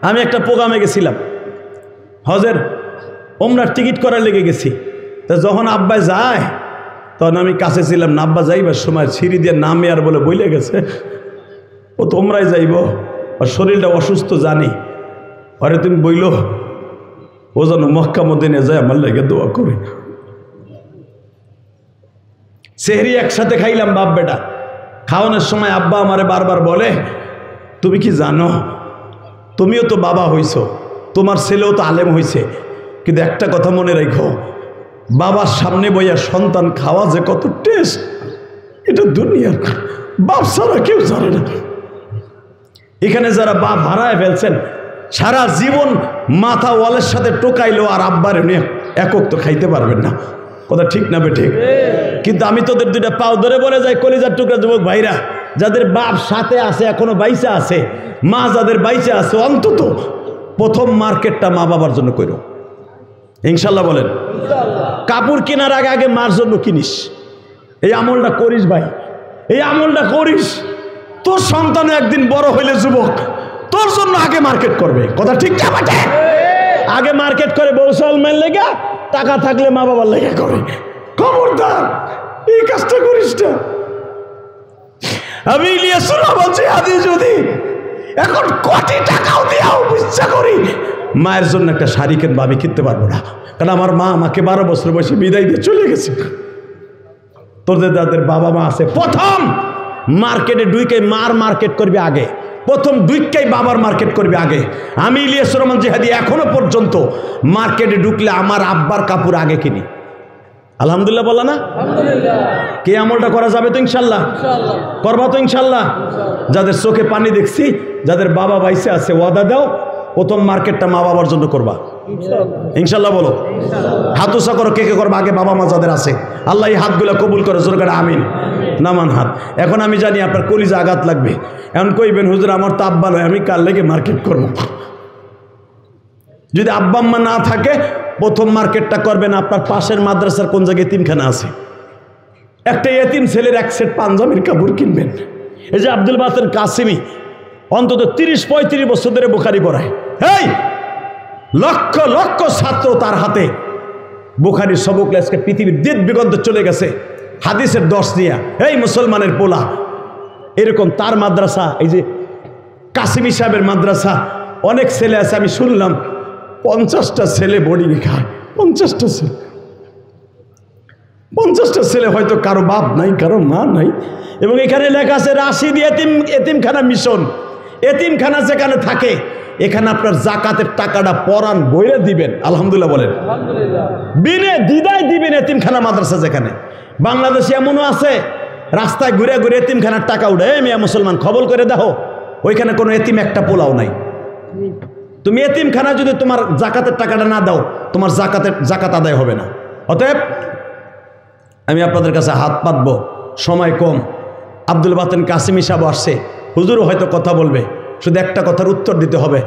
আমি একটা প্রোগ্রামে গেছিলাম, হজের ওমরার টিকিট করার লেগে গেছি। তা যখন আব্বা যায় তখন আমি কাছে ছিলাম না। আব্বা যাইবার সময় সিঁড়ি দিয়ে নামে আর বলে বইলে গেছে, ও তোমরাই যাইব, আর শরীরটা অসুস্থ জানি, আরে তুমি বইল ও যেন মক্কা মদিনে যায় আমার লেগে দোয়া করে। সেহরি একসাথে খাইলাম বাপ বেটা। খাওয়ানোর সময় আব্বা আমারে বারবার বলে, তুমি কি জানো তুমিও তো বাবা হইছ, তোমার ছেলেও তো আলেম হইছে, কিন্তু একটা কথা মনে রাখো, বাবার সামনে বইয়া সন্তান খাওয়া যে কত টেস্ট, এটা দুনিয়ার বাপ ছাড়া কেউ জানে না। এখানে যারা বাপ হারায় ফেলছেন, সারা জীবন মাথা ওয়ালের সাথে টোকাইলো আর আব্বার একক তো খাইতে পারবেন না। কথা ঠিক না বেঠিক? কিন্তু আমি তোদের দুইটা পাও ধরে বলে যাই, কলিজার টুকরা যুবক ভাইরা, যাদের বাপ সাথে আছে, এখনো বাইচা আছে, মা যাদের বাইচা আছে, অন্তত প্রথম মার্কেটটা মা বাবার জন্য করো, ইনশাল্লাহ বলেন। কাপড় কেনার আগে আগে মার জন্য কিনিস, এই আমলটা করিস ভাই, এই আমলটা করিস। তোর সন্তান একদিন বড় হইলে যুবক, তোর জন্য আগে মার্কেট করবে। কথা ঠিক না বেটা? আগে মার্কেট করে বৌসাল মেল লেগে, টাকা থাকলে মা বাবার লেগে করে। খবরদার এই কাজটা করিস না। আমি ইলিয়াসুর রহমান জিহাদি যদি এখন কোটি টাকাও দিয়াও ইচ্ছা করি মায়ের জন্য একটা শাড়ি কিনবো, আমি কিনতে পারবো না, কারণ আমার মা আমাকে 12 বছর বয়সে বিদায় দিয়ে চলে গেছে। তোদের যাদের বাবা মা আছে, প্রথম মার্কেটে ঢুকে মার মার্কেট করবে আগে, প্রথম ঢুকেই বাবার মার্কেট করবে আগে। আমি ইলিয়াসুর রহমান জিহাদি এখনো পর্যন্ত মার্কেটে ঢুকলে আমার আব্বার কাপড় আগে কিনি। আলহামদুলিল্লাহ বলা না? কে আমলটা করা যাবে তো ইনশাল্লাহ? করবা তো ইনশাল্লাহ? যাদের চোখে পানি দেখছি, যাদের বাবা বাইসে আছে, ওয়াদা দাও প্রথম মার্কেটটা মা বাবার জন্য করবা ইনশাল্লাহ। বলো হাত উঁচা করো, কে কে করবা আগে বাবা মা যাদের আছে। আল্লাহ এই হাতগুলো কবুল করে, জোর করে আমিন। নামান হাত। এখন আমি জানি আপনার কলিজা আঘাত লাগবে, এখন কইবেন হুজুর আমার তো আব্বা নয়, আমি কার লেগে মার্কেট করবো? যদি আব্বা আম্মা না থাকে, প্রথম মার্কেটটা করবেন আপনার পাশের মাদ্রাসার কোন জায়গায় এতিমখানা আছে, একটা এতিম ছেলের 1 সেট পাঞ্জাবির কাপড় কিনবেন। এই যে আব্দুল বাতেন কাসিমি অন্তত 30-35 বছর ধরে বুখারি পড়ায়, এই লক্ষ লক্ষ ছাত্র তার হাতে বুখারির সবক আজকে পৃথিবীর দিক দিগন্তে চলে গেছে হাদিসের দর্শ নিয়ে। এই মুসলমানের পোলা, এরকম তার মাদ্রাসা, এই যে কাসিমি সাহেবের মাদ্রাসা, অনেক ছেলে আছে, আমি শুনলাম 50টা ছেলে বোর্ডিংয়ে খায়। 50টা ছেলে, 50টা ছেলে, হয়তো কারো বাপ নাই, কারো মা নাই। এবং এখানে লেখা আছে রাশিদ এতিমখানা মিশন। এতিমখানা যেখানে থাকে, এখানে আপনার জাকাতের টাকাটা পরাণ বইরে দিবেন। আলহামদুলিল্লাহ বলেন। বিনে দ্বিধায় দিবেন এতিমখানা মাদ্রাসা যেখানে। বাংলাদেশে এমনও আছে, রাস্তায় ঘুরে ঘুরে এতিমখানার টাকা উঠে, মিয়া মুসলমান খবর করে দেখো, ওইখানে কোনো এতিম একটা পোলাও নাই। তুমি এতিমখানা যদি তোমার জাকাতের টাকাটা না দাও, তোমার জাকাত আদায় হবে না। অতএব আমি আপনাদের কাছে হাত পাতবো, সময় কম। আব্দুল বাতেন কাসিমি সাহেব আসছে, হুজুরও হয়তো কথা বলবে, শুধু একটা কথার উত্তর দিতে হবে,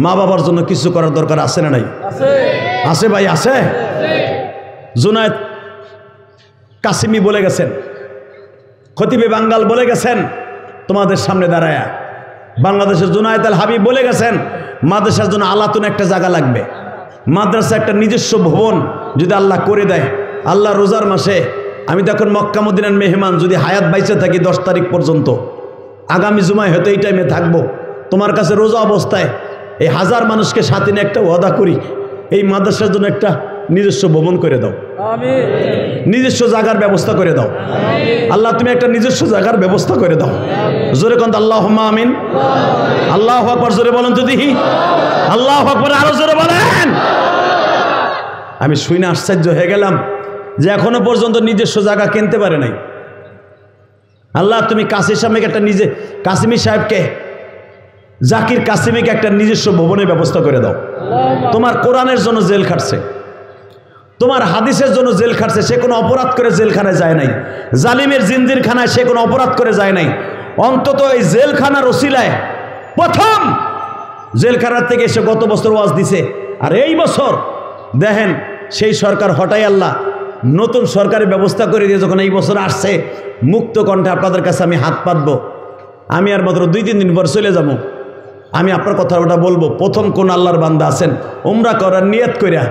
মা বাবার জন্য কিছু করার দরকার আছে না নাই? আছে ভাই, আছে। জুনায়েদ কাসিমি বলে গেছেন, খতিবে বাঙ্গাল বলে গেছেন তোমাদের সামনে দাঁড়ায়া, বাংলাদেশের জুনায়েদ আল হাবিব বলে গেছেন মাদ্রাসার জন্য আলাতুন একটা জায়গা লাগবে, মাদ্রাসা একটা নিজস্ব ভবন যদি আল্লাহ করে দেয়। আল্লাহ রোজার মাসে আমি তখন মক্কা মদিনার মেহমান, যদি হায়াত বাইচে থাকি 10 তারিখ পর্যন্ত, আগামী জুমায় হয়তো এই টাইমে থাকবো, তোমার কাছে রোজা অবস্থায় এই 1000 মানুষকে সাথে নিয়ে একটা ওয়াদা করি, এই মাদ্রাসার জন্য একটা নিজস্ব ভবন করে দাও, নিজস্ব জায়গার ব্যবস্থা করে দাও। আল্লাহ তুমি একটা নিজস্ব জায়গার ব্যবস্থা করে দাও। জোরে কোন আল্লাহুম্মা আমিন। আল্লাহু আকবার জোরে বলেন তো দেখি, আল্লাহু আকবার আরো জোরে বলেন। আমি শুনে আশ্চর্য হয়ে গেলাম যে এখনো পর্যন্ত নিজস্ব জায়গা কিনতে পারে নাই। আল্লাহ তুমি কাসির সাহেবকে একটা কাসিমি সাহেবকে, জাকির কাসিমিকে একটা নিজস্ব ভবনের ব্যবস্থা করে দাও। তোমার কোরআনের জন্য জেল খাটছে, তোমার হাদিসের জন্য জেল খাটছে, সে কোনো অপরাধ করে জেলখানায় যায় নাই, জালিমের জিন্দিরখানায় সে কোনো অপরাধ করে যায় নাই। অন্তত এই জেলখানার ওসিলায় প্রথম জেলখানার থেকে এসে গত বছর ওয়াজ দিছে, আর এই বছর দেখেন সেই সরকার হটাই আল্লাহ নতুন সরকারের ব্যবস্থা করে দিয়ে যখন এই বছর আসছে, মুক্ত কণ্ঠে আপনাদের কাছে আমি হাত পাতবো। আমি আর মাত্র 2-3 দিন পর চলে যাব। আমি আপনার কথা ওটা বলবো, প্রথম কোন আল্লাহর বান্দা আছেন উমরা করার নিয়ত করিয়া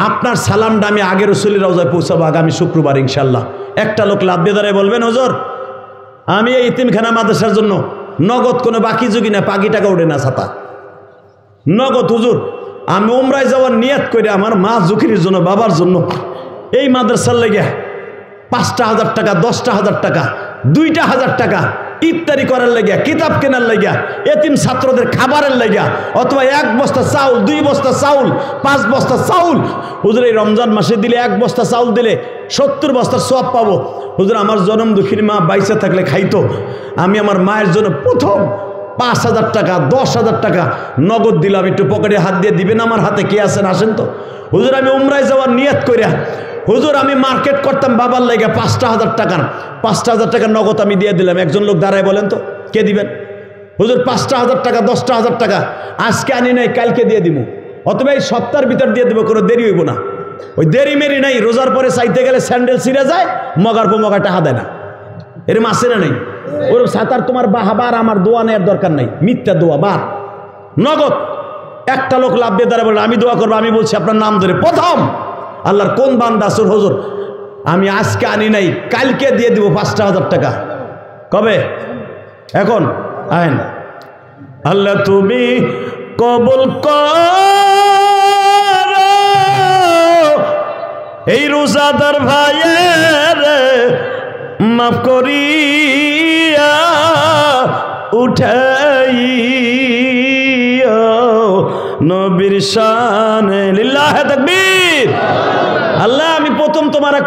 আপনার সালামটা আমি আগের রসুলের রওজায় পৌঁছাবো আগামী শুক্রবার ইনশাল্লাহ। একটা লোক লাভ দিয়ে দাঁড়ায় বলবেন, হুজুর আমি এই ইতিমখানা মাদ্রাসার জন্য নগদ কোনো বাকি যোগী না, পাখি টাকা ওঠে না ছাতা, নগদ হুজুর আমি উমরায় যাওয়ার নিয়ত করে আমার মা জুকির জন্য, বাবার জন্য এই মাদ্রাসার লেগে 5,000 টাকা, 10,000 টাকা, 2,000 টাকা ইফতারি করার লাগিয়া, কিতাব কেনার লাগিয়া, এতিম ছাত্রদের খাবারের লাগিয়া, অথবা 1 বস্তা চাউল, 2 বস্তা চাউল, 5 বস্তা চাউল হুজুর এই রমজান মাসে দিলে 1 বস্তা চাউল দিলে 70 বস্তার সওয়াব পাবো। হুজুর আমার জনম দুঃখিনী মা বাইসে থাকলে খাইতো, আমি আমার মায়ের জন্য প্রথম 5,000 টাকা, 10,000 টাকা নগদ দিলাম। একটু পকেটে হাত দিয়ে দিবেন আমার হাতে, কে আছেন আসেন তো। হুজুর আমি উমরায় যাওয়ার নিয়ত করিয়া, হুজুর আমি মার্কেট করতাম বাবার লাগে 5,000 টাকার, 5,000 টাকা নগদ আমি দিয়ে দিলাম। একজন লোক দাঁড়ায় বলেন তো কে দিবেন? হুজুর 5,000 টাকা, 10,000 টাকা আজকে আনি নাই, কালকে দিয়ে দিব, অথবা এই সপ্তাহের ভিতর দিয়ে দেবো, কোনো দেরি হইব না। ওই দেরি মেরি নাই, রোজার পরে চাইতে গেলে স্যান্ডেল ছিঁড়ে যায়, মগার পর মগা টাকা দেয় না, এরম আসে না? নেই ওরম সাঁতার তোমার বাহাবার আমার দোয়া নেওয়ার দরকার নাই, মিথ্যা দোয়া বার নগদ। একটা লোক লাভ দিয়ে দাঁড়ায় বলে আমি দোয়া করবো, আমি বলছি আপনার নাম ধরে, প্রথম আল্লাহর কোন বান্দা আসুর, হুজুর আমি আজকে আনি নাই, কালকে দিয়ে দিব 5,000 টাকা। কবে? এখন আইন। আল্লাহ তুমি কবুল কর এই রোজাদার ভাইয়ের, মাফ করিয়া উঠাইয়া নবীর শানে, লিল্লাহে তাকবীর। আল্লাহ আমি প্রথম তোমার এক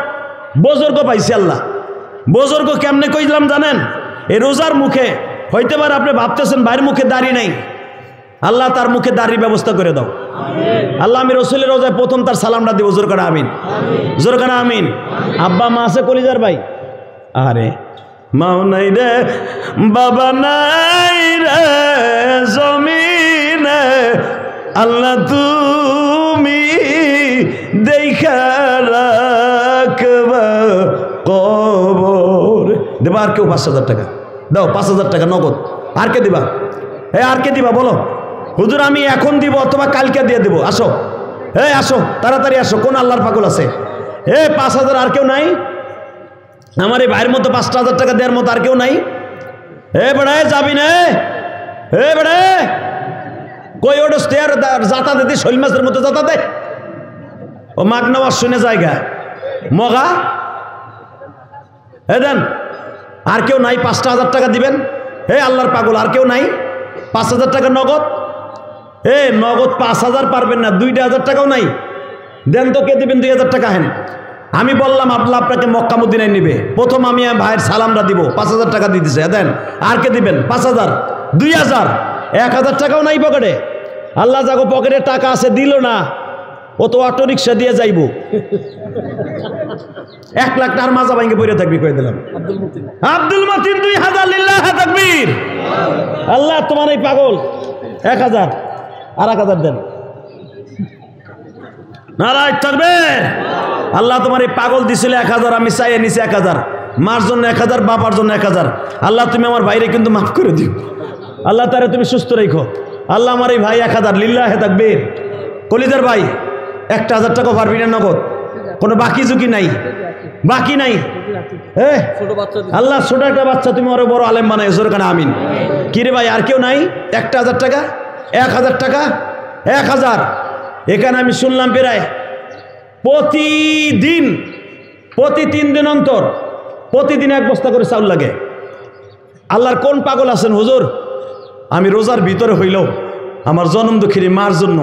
বুজুর্গ পাইছি। আল্লাহ বুজুর্গ কেমনে কইলাম জানেন? এই রোজার মুখে হইতে পারে আপনি ভাবতেছেন ভাইয়ের মুখে দাড়ি নাই, আল্লাহ তার মুখে দাড়ির ব্যবস্থা করে দাও। আল্লাহ আমি রসুলের রোজায় প্রথম তার সালামটা দিব, জোর করে আমিন, জোর করে আমিন। আব্বা মা আছে কলিজার ভাই? আরে মাও নাই রে, বাবা নাই রে জমিনে, আল্লাহ তুমি দেখা রাখবা কবর। দেবা আর কেউ 5,000 টাকা দাও, 5,000 টাকা নগদ। আর কে দিবা? আর কে দিবা বলো? হুজুর আমি এখন দিব অথবা কালকে দিয়ে দেবো। আসো, আসো তাড়াতাড়ি আসো। কোন আল্লাহর পাগল আছে? 5,000 আর কেউ নাই? আমার এই ভাইয়ের মতো 5,000 টাকা দেওয়ার মতো আর কেউ নাই? বেড়ে যাবি না? বেড়ে কই ওটা স্টেয়ার যাতা দিতে শৈল মাছের মতো যাতা দে, ও মাগ নেওয়ার শুনে জায়গা মগা। দেন আর কেউ নাই? 5,000 টাকা দিবেন। আল্লাহর পাগল আর কেউ নাই? 5,000 টাকা নগদ। নগদ 5,000 পারবেন না, 2,000 টাকাও নাই। দেন তো, কে দিবেন? 2,000 টাকা। হেন আমি বললাম আল্লাহ আপনাকে মক্কা মদিনায় নিবে, প্রথম আমি ভাইয়ের সালামটা দিব, 5,000 টাকা দিতেছে। দেন আর কে দিবেন? 5,000, 2,000, 1,000 টাকাও নাই পকেটে। আল্লাহ যাগো পকেটে টাকা আছে দিল না, ও তো অটো রিক্সা দিয়ে যাইব। 1 লাখ টাকার মাজা ভাঙ্গে পড়ে থাকবি, কয়ে দিলাম। আব্দুল মতিন 2,000, লিল্লাহে তাকবীর। আল্লাহ তোমার এই পাগল 1,000, আর 1,000 দেন। নারায় তাকবীর। আল্লাহ তোমার এই পাগল দিছিল 1,000, আমি চাইয়ে নিছি 1,000, মার জন্য 1,000, বাবার জন্য 1,000। আল্লাহ তুমি আমার ভাইরে কিন্তু মাফ করে দিও। আল্লাহ তারে তুমি সুস্থ রেখো। আল্লাহ আমার এই ভাই 1000 লিল্লাহে তাকবীর। কলিজার ভাই 1000 টাকা পারবি না নগদ? কোনো বাকি ঝুঁকি নাই, বাকি নাই। আল্লাহ ছোট একটা বাচ্চা তুমি আরো বড় আলেম বানাই জোরকানা আমিন। কিরে ভাই আর কেউ নাই? 1000 টাকা, 1000 টাকা, 1000। এখানে আমি শুনলাম প্রায় প্রতিদিন, প্রতি 3 দিন অন্তর প্রতিদিন 1 বস্তা করে চাউল লাগে। আল্লাহর কোন পাগল আছেন হুজুর? আমি রোজার ভিতরে হইলেও আমার জনম দুঃখিনী মার জন্য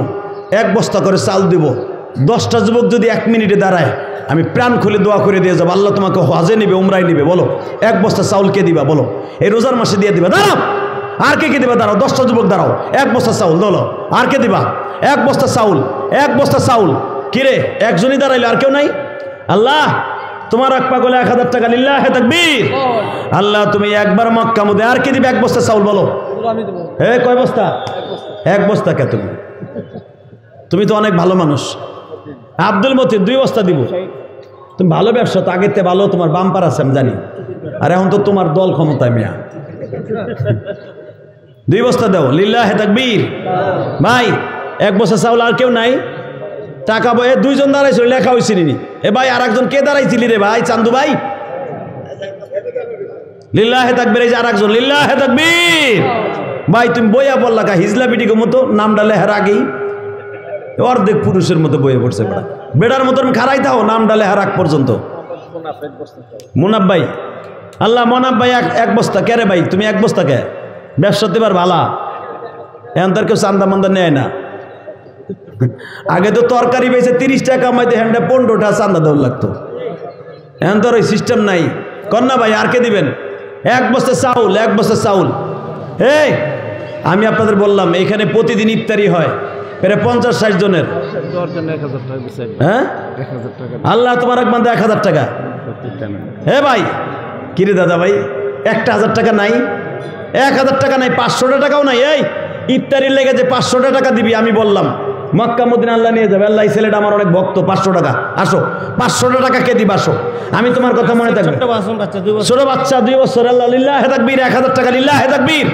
1 বস্তা করে চাউল দিব। 10টা যুবক যদি 1 মিনিটে দাঁড়ায় আমি প্রাণ খুলে দোয়া করে দিয়ে যাবো, আল্লাহ তোমাকে হজে নিবে, উমরায় নিবে। বলো 1 বস্তা চাউল কে দিবা? বলো এই রোজার মাসে দিয়ে দিবা। দাঁড়াও, আর কে দিবা? দাঁড়াও, 10টা যুবক দাঁড়াও, 1 বস্তা চাউল। বলো আর কে দিবা? 1 বস্তা চাউল, 1 বস্তা চাউল। কিরে একজনই দাঁড়াইলে আর কেউ নাই? আল্লাহ তোমার এক পাগলে 1000 টাকা লিল্লাহে তাকবীর। আল্লাহ তুমি একবার মক্কা মধ্যে আর কে দিবে 1 বস্তা চাউল? বলো কয় বস্তা? 1 বস্তা। কে তুমি? তুমি তো অনেক ভালো মানুষ। আব্দুল মতিন 2 বস্তা দিব। তুমি ভালো ব্যবসা তো, আগের থেকে ভালো, তোমার বাম্পার আছে আমি জানি। আর এখন তো তোমার দল ক্ষমতায় মেয়া। 2 বস্তা দাও লিল্লাহে তাকবীর। ভাই 1 বস্তা চাউল। আর কেউ নাই? টাকা বয়ে 2 জন দাঁড়াইছিল, লেখা হয়েছিল নি? এ ভাই আর একজন কে দাঁড়াইছিলি রে ভাই? চান্দু ভাই লিল্লাহে তাকবীর। এই যে আর একজন লিল্লাহে তাকবীর। ভাই তুমি বইয়া বললা কা হিজলা বিটিকে মতো নামটা লেহার আগেই অর্ধেক পুরুষের মতো বইয়ে পড়ছে। বেড়া বেড়ার মতন খারাই থাও নামটা লেহার আগ পর্যন্ত। মুনাফ ভাই, আল্লাহ মনাফ ভাই 1 বস্তা। কে রে ভাই তুমি 1 বস্তা কে? ব্যবসাতে পার ভালা, এখন তার কেউ চান্দা মান্দা নেয় না। আগে তো তরকারি বেঁচে 30 টাকা কামাইতে হ্যান্ডে 15টা চান্দা দেওয়া লাগতো। এখন তোর ওই সিস্টেম নাই। কন্যা ভাই আর কে দিবেন? 1 বস্তা চাউল, 1 বস্তা চাউল। এই আমি আপনাদের বললাম এখানে প্রতিদিন ইফতারি হয় প্রায় 50-60 জনের। হ্যাঁ আল্লাহ তোমার এক বান্দা 1000 টাকা। হে ভাই কিরে দাদা ভাই 1000 টাকা নাই? 1000 টাকা নাই, 500 টাকাও নাই। এই ইফতারির লেগে যে 500 টাকা দিবি আমি বললাম মক্কা মদিনা আল্লাহ নিয়ে যাবে। আল্লাহ ছেলেটা আমার অনেক ভক্ত। 500 টাকা আসো, 500 টাকা কে দিবা? আসো, আমি তোমার কথা মনে থাকবে। ছোট বাচ্চা 2 বছর। আল্লাহ লিল্লাহে তাকবীর। 1000 টাকা লিল্লাহে তাকবীর।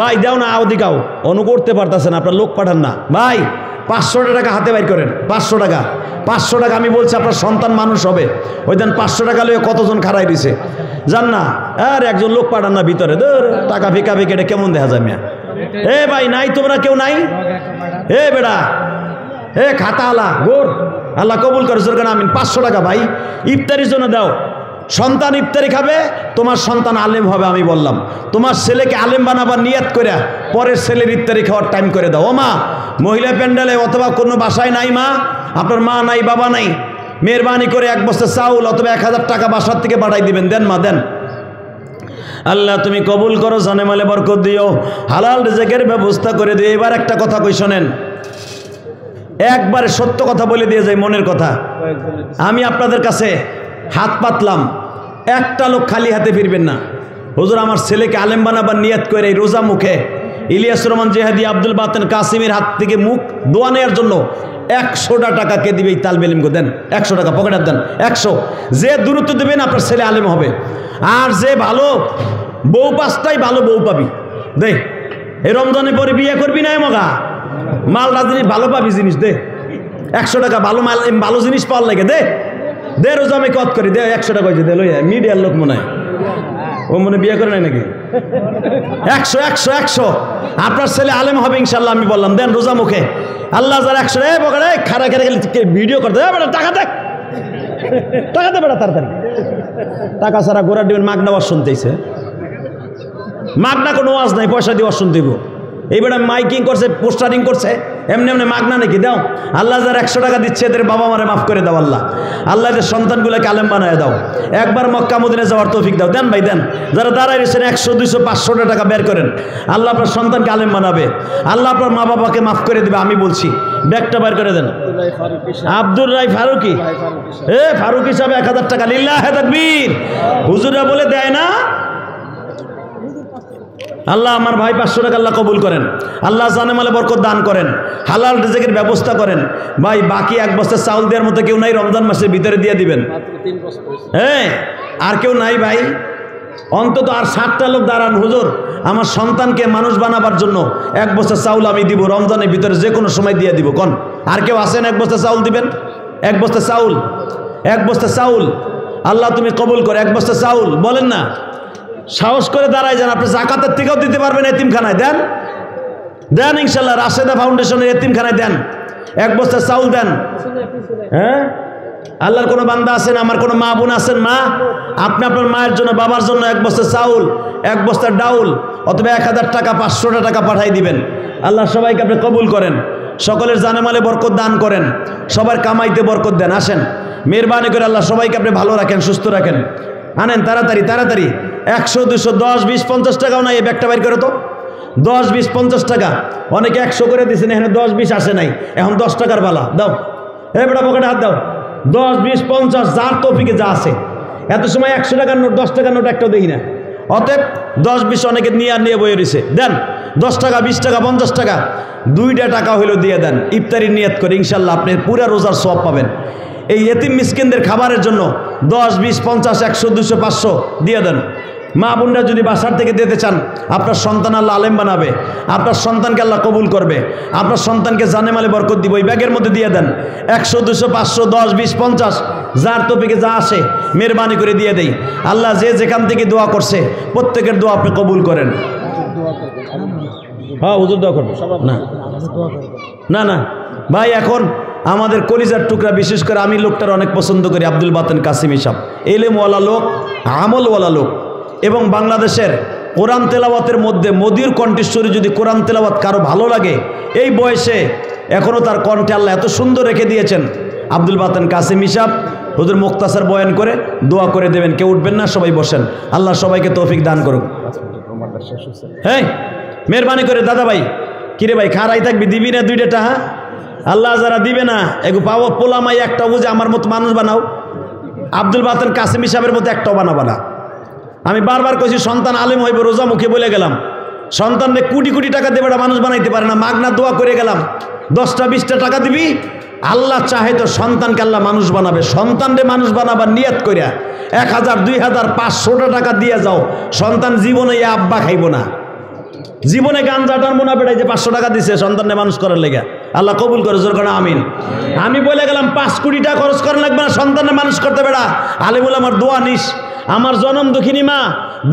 ভাই দাও না, আও দিকাও। অনু করতে পারতেছেন আপনার, লোক পাঠান না ভাই। 500 টাকা হাতে বাইর করেন। 500 টাকা, 500 টাকা। আমি বলছি আপনার সন্তান মানুষ হবে। ওই দেন 500 টাকা লয়ে কতজন খারাই দিছে জান না? আর একজন লোক পাঠান না ভিতরে। টাকা ফিকা ফিকে এটা কেমন দেখা যায় মিয়া? এ ভাই নাই তোমরা কেউ নাই? এ বেড়া এ খাতা আলা গোর আল্লাহ কবুল করে জোর আমিন। 500 টাকা ভাই ইফতারির জন্য দাও। সন্তান ইফতারি খাবে, তোমার সন্তান আলেম হবে। আমি বললাম তোমার ছেলেকে আলেম বানাবার নিয়াত করে পরের ছেলের ইফতারি খাওয়ার টাইম করে দাও। ও মা মহিলা প্যান্ডেলে অথবা কোনো বাসায় নাই মা, আপনার মা নাই বাবা নাই, মেহরবানি করে 1 বস্তা চাউল অথবা 1000 টাকা বাসার থেকে পাঠাই দিবেন। দেন মা দেন। আল্লাহ তুমি কবুল করো, জানে মালে বরকত দিও, হালাল রিজিকের ব্যবস্থা করে দিও। এবার একটা কথা কই শোনেন, একবারে সত্য কথা বলে দিয়ে যাই, মনের কথা। আমি আপনাদের কাছে হাত পাতলাম, একটা লোক খালি হাতে ফিরবেন না। হুজুর আমার ছেলেকে আলেম বানাবার নিয়াত করে এই রোজা মুখে ইলিয়াস রহমান জেহাদি আব্দুল বাতেন কাসিমের হাত থেকে মুখ দোয়া নেওয়ার জন্য 100টা টাকা কে দিবে? এই তালবে ইলমকে দেন 100 টাকা, পকেটে দেন 100। যে দূরত্ব দেবেন আপনার ছেলে আলেম হবে। আর যে ভালো বউ 5টাই ভালো বউ পাবি। দে এই রমজানে পরে বিয়ে করবি না মগা, মাল রাজনীতি ভালো পাবি জিনিস। দে 100 টাকা ভালো মাল ভালো জিনিস পাওয়ার লাগে। দে দে রোজা আমি কত করি। দে 100 টাকা দে লইয়া। মিডিয়ার লোক মনে হয় ও মনে বিয়ে করে নাই নাকি? 100 100 100 আপনার ছেলে আলেম হবে ইনশাল্লাহ। আমি বললাম দেন রোজা মুখে। আল্লাহ যারা 100 বকারে খারা খারা গেলে ভিডিও করতে টাকা দেখ, টাকা দে বেটা তাড়াতাড়ি। টাকা ছাড়া গোড়া দিবেন মাগনা ওয়াজ শুনতেইছে। মাগনা কোনো ওয়াজ নাই, পয়সা দিয়ে ওয়াজ শুনতে দিব। এই বেটা মাইকিং করছে, পোস্টারিং করছে, এমনি এমনি মাগনা নাকি? দাও। আল্লাহ যারা 100 টাকা দিচ্ছে এদের বাবা মারে মাফ করে দাও। আল্লাহ আল্লাহ এদের সন্তানগুলোকে আলেম বানায় দাও। একবার মক্কা মদিনা যাওয়ার তৌফিক দাও। দেন ভাই দেন। যারা দাঁড়ায় রয়েছেন 100 200 500 টাকা বের করেন। আল্লাহ আপনার সন্তানকে আলেম বানাবে। আল্লাহ আপনার মা বাবাকে মাফ করে দেবে। আমি বলছি ব্যাগটা বের করে দেন। আব্দুর রাই ফারুকি, ফারুকি সাহেব 1000 টাকা লিল্লাহে তাকবীর। হুজুরা বলে দেয় না। আল্লাহ আমার ভাই 500 টাকা আল্লাহ কবুল করেন। আল্লাহ জানে মালে বরকত দান করেন, হালাল রিজিকের ব্যবস্থা করেন। ভাই বাকি 1 বস্তা চাউল দেওয়ার মতো কেউ নাই? রমজান মাসের ভিতরে দিয়ে দিবেন। হ্যাঁ আর কেউ নাই ভাই? অন্তত আর 60টা লোক দাঁড়ান, হুজুর আমার সন্তানকে মানুষ বানাবার জন্য 1 বস্তা চাউল আমি দিব, রমজানের ভিতরে যে কোনো সময় দিয়ে দিব। কোন আর কেউ আসেন 1 বস্তা চাউল দিবেন? 1 বস্তা চাউল, 1 বস্তা চাউল আল্লাহ তুমি কবুল করে। 1 বস্তা চাউল বলেন না, সাহস করে দাঁড়ায় যান। আপনি জাকাতের থেকেও দিতে পারবেন, এতিমখানায় দেন, দেন ইনশাল্লাহ, রাশেদা ফাউন্ডেশনের এতিমখানায় দেন। 1 বস্তা চাউল দেন। হ্যাঁ, আল্লাহর কোনো বান্দা আছেন, আমার কোনো মা বোন আছেন, মা আপনি আপনার মায়ের জন্য, বাবার জন্য 1 বস্তা চাউল, 1 বস্তা ডাউল অথবা 1000 টাকা, 500 টাকা পাঠাই দিবেন। আল্লাহ সবাইকে আপনি কবুল করেন, সকলের জানেমালে বরকত দান করেন, সবার কামাইতে বরকত দেন। আসেন, মেহরবানি করে আল্লাহ সবাইকে আপনি ভালো রাখেন, সুস্থ রাখেন। আনেন তাড়াতাড়ি তাড়াতাড়ি, 100, 200, 10, 20, 50 টাকাও নাই, এই ব্যাগটা বাইর করে তো। 10, 20, 50 টাকা, অনেকে 100 করে দিয়েছেন, এখানে 10, 20 আসে নাই, এখন 10 টাকার বালা দাও। এই বেটা পকেটে হাত দাও। 10, 20, 50 যার তৌফিকে যা আছে। এত সময় 100 টাকার নোট, 10 টাকার নোট একটাও দেখি না। অতএব 10, 20 অনেকে নিয়ে বয়ে রয়েছে, দেন 10 টাকা, 20 টাকা, 50 টাকা, 2টা টাকা হইলেও দিয়ে দেন। ইফতারির নিয়ত করে ইনশাল্লাহ আপনি পুরা রোজার সওয়াব পাবেন। এই এতিম মিসকিনদের খাবারের জন্য 10, 20, 50, 100, 200, 500 দিয়ে দেন। মা বোনরা যদি বাসার থেকে দিতে চান, আপনার সন্তান আল্লাহ আলেম বানাবে, আপনার সন্তানকে আল্লাহ কবুল করবে, আপনার সন্তানকে জানেমালে বরকত দিব। ওই ব্যাগের মধ্যে দিয়ে দেন। 100, 200, 500, 10, 20, 50 যার তৌফিকে যা আসে মেহরবানি করে দিয়ে দেই। আল্লাহ যে যেখান থেকে দোয়া করছে প্রত্যেকের দোয়া আপনি কবুল করেন। হ্যাঁ হুজুর দোয়া করবো না, না না ভাই, এখন আমাদের কলিজার টুকরা, বিশেষ করে আমি লোকটার অনেক পছন্দ করি, আব্দুল বাতেন কাসিমি সাহেব, এলেমওয়ালা লোক, আমলওয়ালা লোক, এবং বাংলাদেশের কোরআন তেলাওয়াতের মধ্যে মদির কণ্ঠেশ্বরী যদি কোরআন তেলাওয়াত কারো ভালো লাগে, এই বয়সে এখনও তার কণ্ঠে আল্লাহ এত সুন্দর রেখে দিয়েছেন। আব্দুল বাতেন কাসিমি সাহেব হুজুর মুক্তাসার বয়ান করে দোয়া করে দেবেন। কেউ উঠবেন না, সবাই বসেন। আল্লাহ সবাইকে তৌফিক দান করুক। হ্যাঁ মেহরবানি করে দাদা ভাই, কিরে ভাই খারাই থাকবি, দিবি না 2টা টাকা? আল্লাহ যারা দিবে না এগু পাবো পোলামাই একটা বুঝে আমার মতো মানুষ বানাও। আব্দুল বাতেন কাসিমি সাহেবের মতো একটাও বানাবা না। আমি বারবার কইছি সন্তান আলেম হইব, রোজা মুখে বলে গেলাম, সন্তানকে কোটি কোটি টাকা দেবে মানুষ বানাইতে পারে না। মাগনা দোয়া করে গেলাম, 10টা 20টা টাকা দিবি, আল্লাহ চাহে তো সন্তানকে আল্লাহ মানুষ বানাবে। সন্তানরে মানুষ বানাবার নিয়ত করিয়া 1000, 2000, 500 টাকা দিয়ে যাও, সন্তান জীবনে আব্বা খাইব না, জীবনে গাঞ্জা টানবো না। বেটাই যে 500 টাকা দিছে সন্তানকে মানুষ করার লেগে, আল্লাহ কবুল করে জোর করে আমিন। আমি বলে গেলাম 5 কোটি টাকা খরচ করা লাগবে না সন্তানকে মানুষ করতে। বেড়া আলিমুল আমার দোয়া নিস। আমার জনম দুঃখিনী মা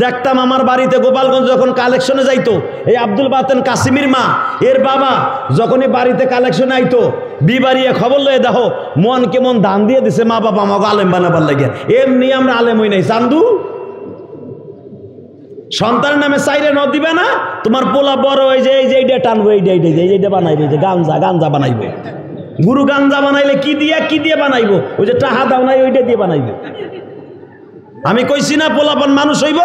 দেখতাম আমার বাড়িতে গোপালগঞ্জ যখন কালেকশনে যাইতো, এই আব্দুল বাতেন কাসিমির মা এর বাবা যখনই বাড়িতে কালেকশনে আইতো, বিবাড়িয়ে খবর লয়ে দেখো মন কেমন দান দিয়ে দিছে মা বাবা আমাকে আলেম বানাবার লাগে। এমনি আমরা আলেম হই নাই। চান্দু সন্তানের নামে চাইরে ন দিবে না, তোমার পোলা বড় হয়ে যে এই যে এইটা টানবো, এইটা বানাইবে, যে গাঞ্জা বানাইবে। গুরু গাঞ্জা বানাইলে কি দিয়ে বানাইবো? ওই যে টাহা দাও নাই, ওইটা দিয়ে বানাইবে। আমি কইছি না পোলাপন মানুষ হইব,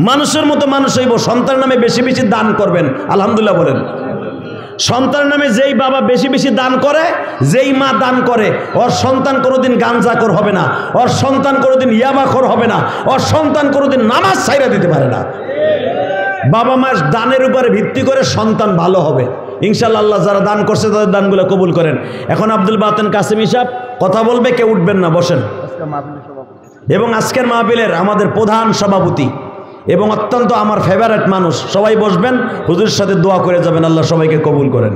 মানুষের মতো মানুষ হইব। সন্তানের নামে বেশি বেশি দান করবেন, আলহামদুলিল্লাহ বলেন। সন্তানের নামে যেই বাবা বেশি বেশি দান করে, যেই মা দান করে, ওর সন্তান কোনোদিন গাঞ্জাখোর হবে না, ওর সন্তান কোনোদিন ইয়াবাখোর হবে না, ওর সন্তান কোনোদিন নামাজ ছাইরা দিতে পারে না। বাবা মার দানের উপরে ভিত্তি করে সন্তান ভালো হবে ইনশাআল্লাহ। আল্লাহ যারা দান করছে তাদের দানগুলো কবুল করেন। এখন আব্দুল বাতেন কাসিমি সাহেব কথা বলবে, কেউ উঠবেন না, বসেন। এবং আজকের মাহফিলের আমাদের প্রধান সভাপতি এবং অত্যন্ত আমার ফেভারিট মানুষ, সবাই বসবেন, হুজুরের সাথে দোয়া করে যাবেন। আল্লাহ সবাইকে কবুল করেন।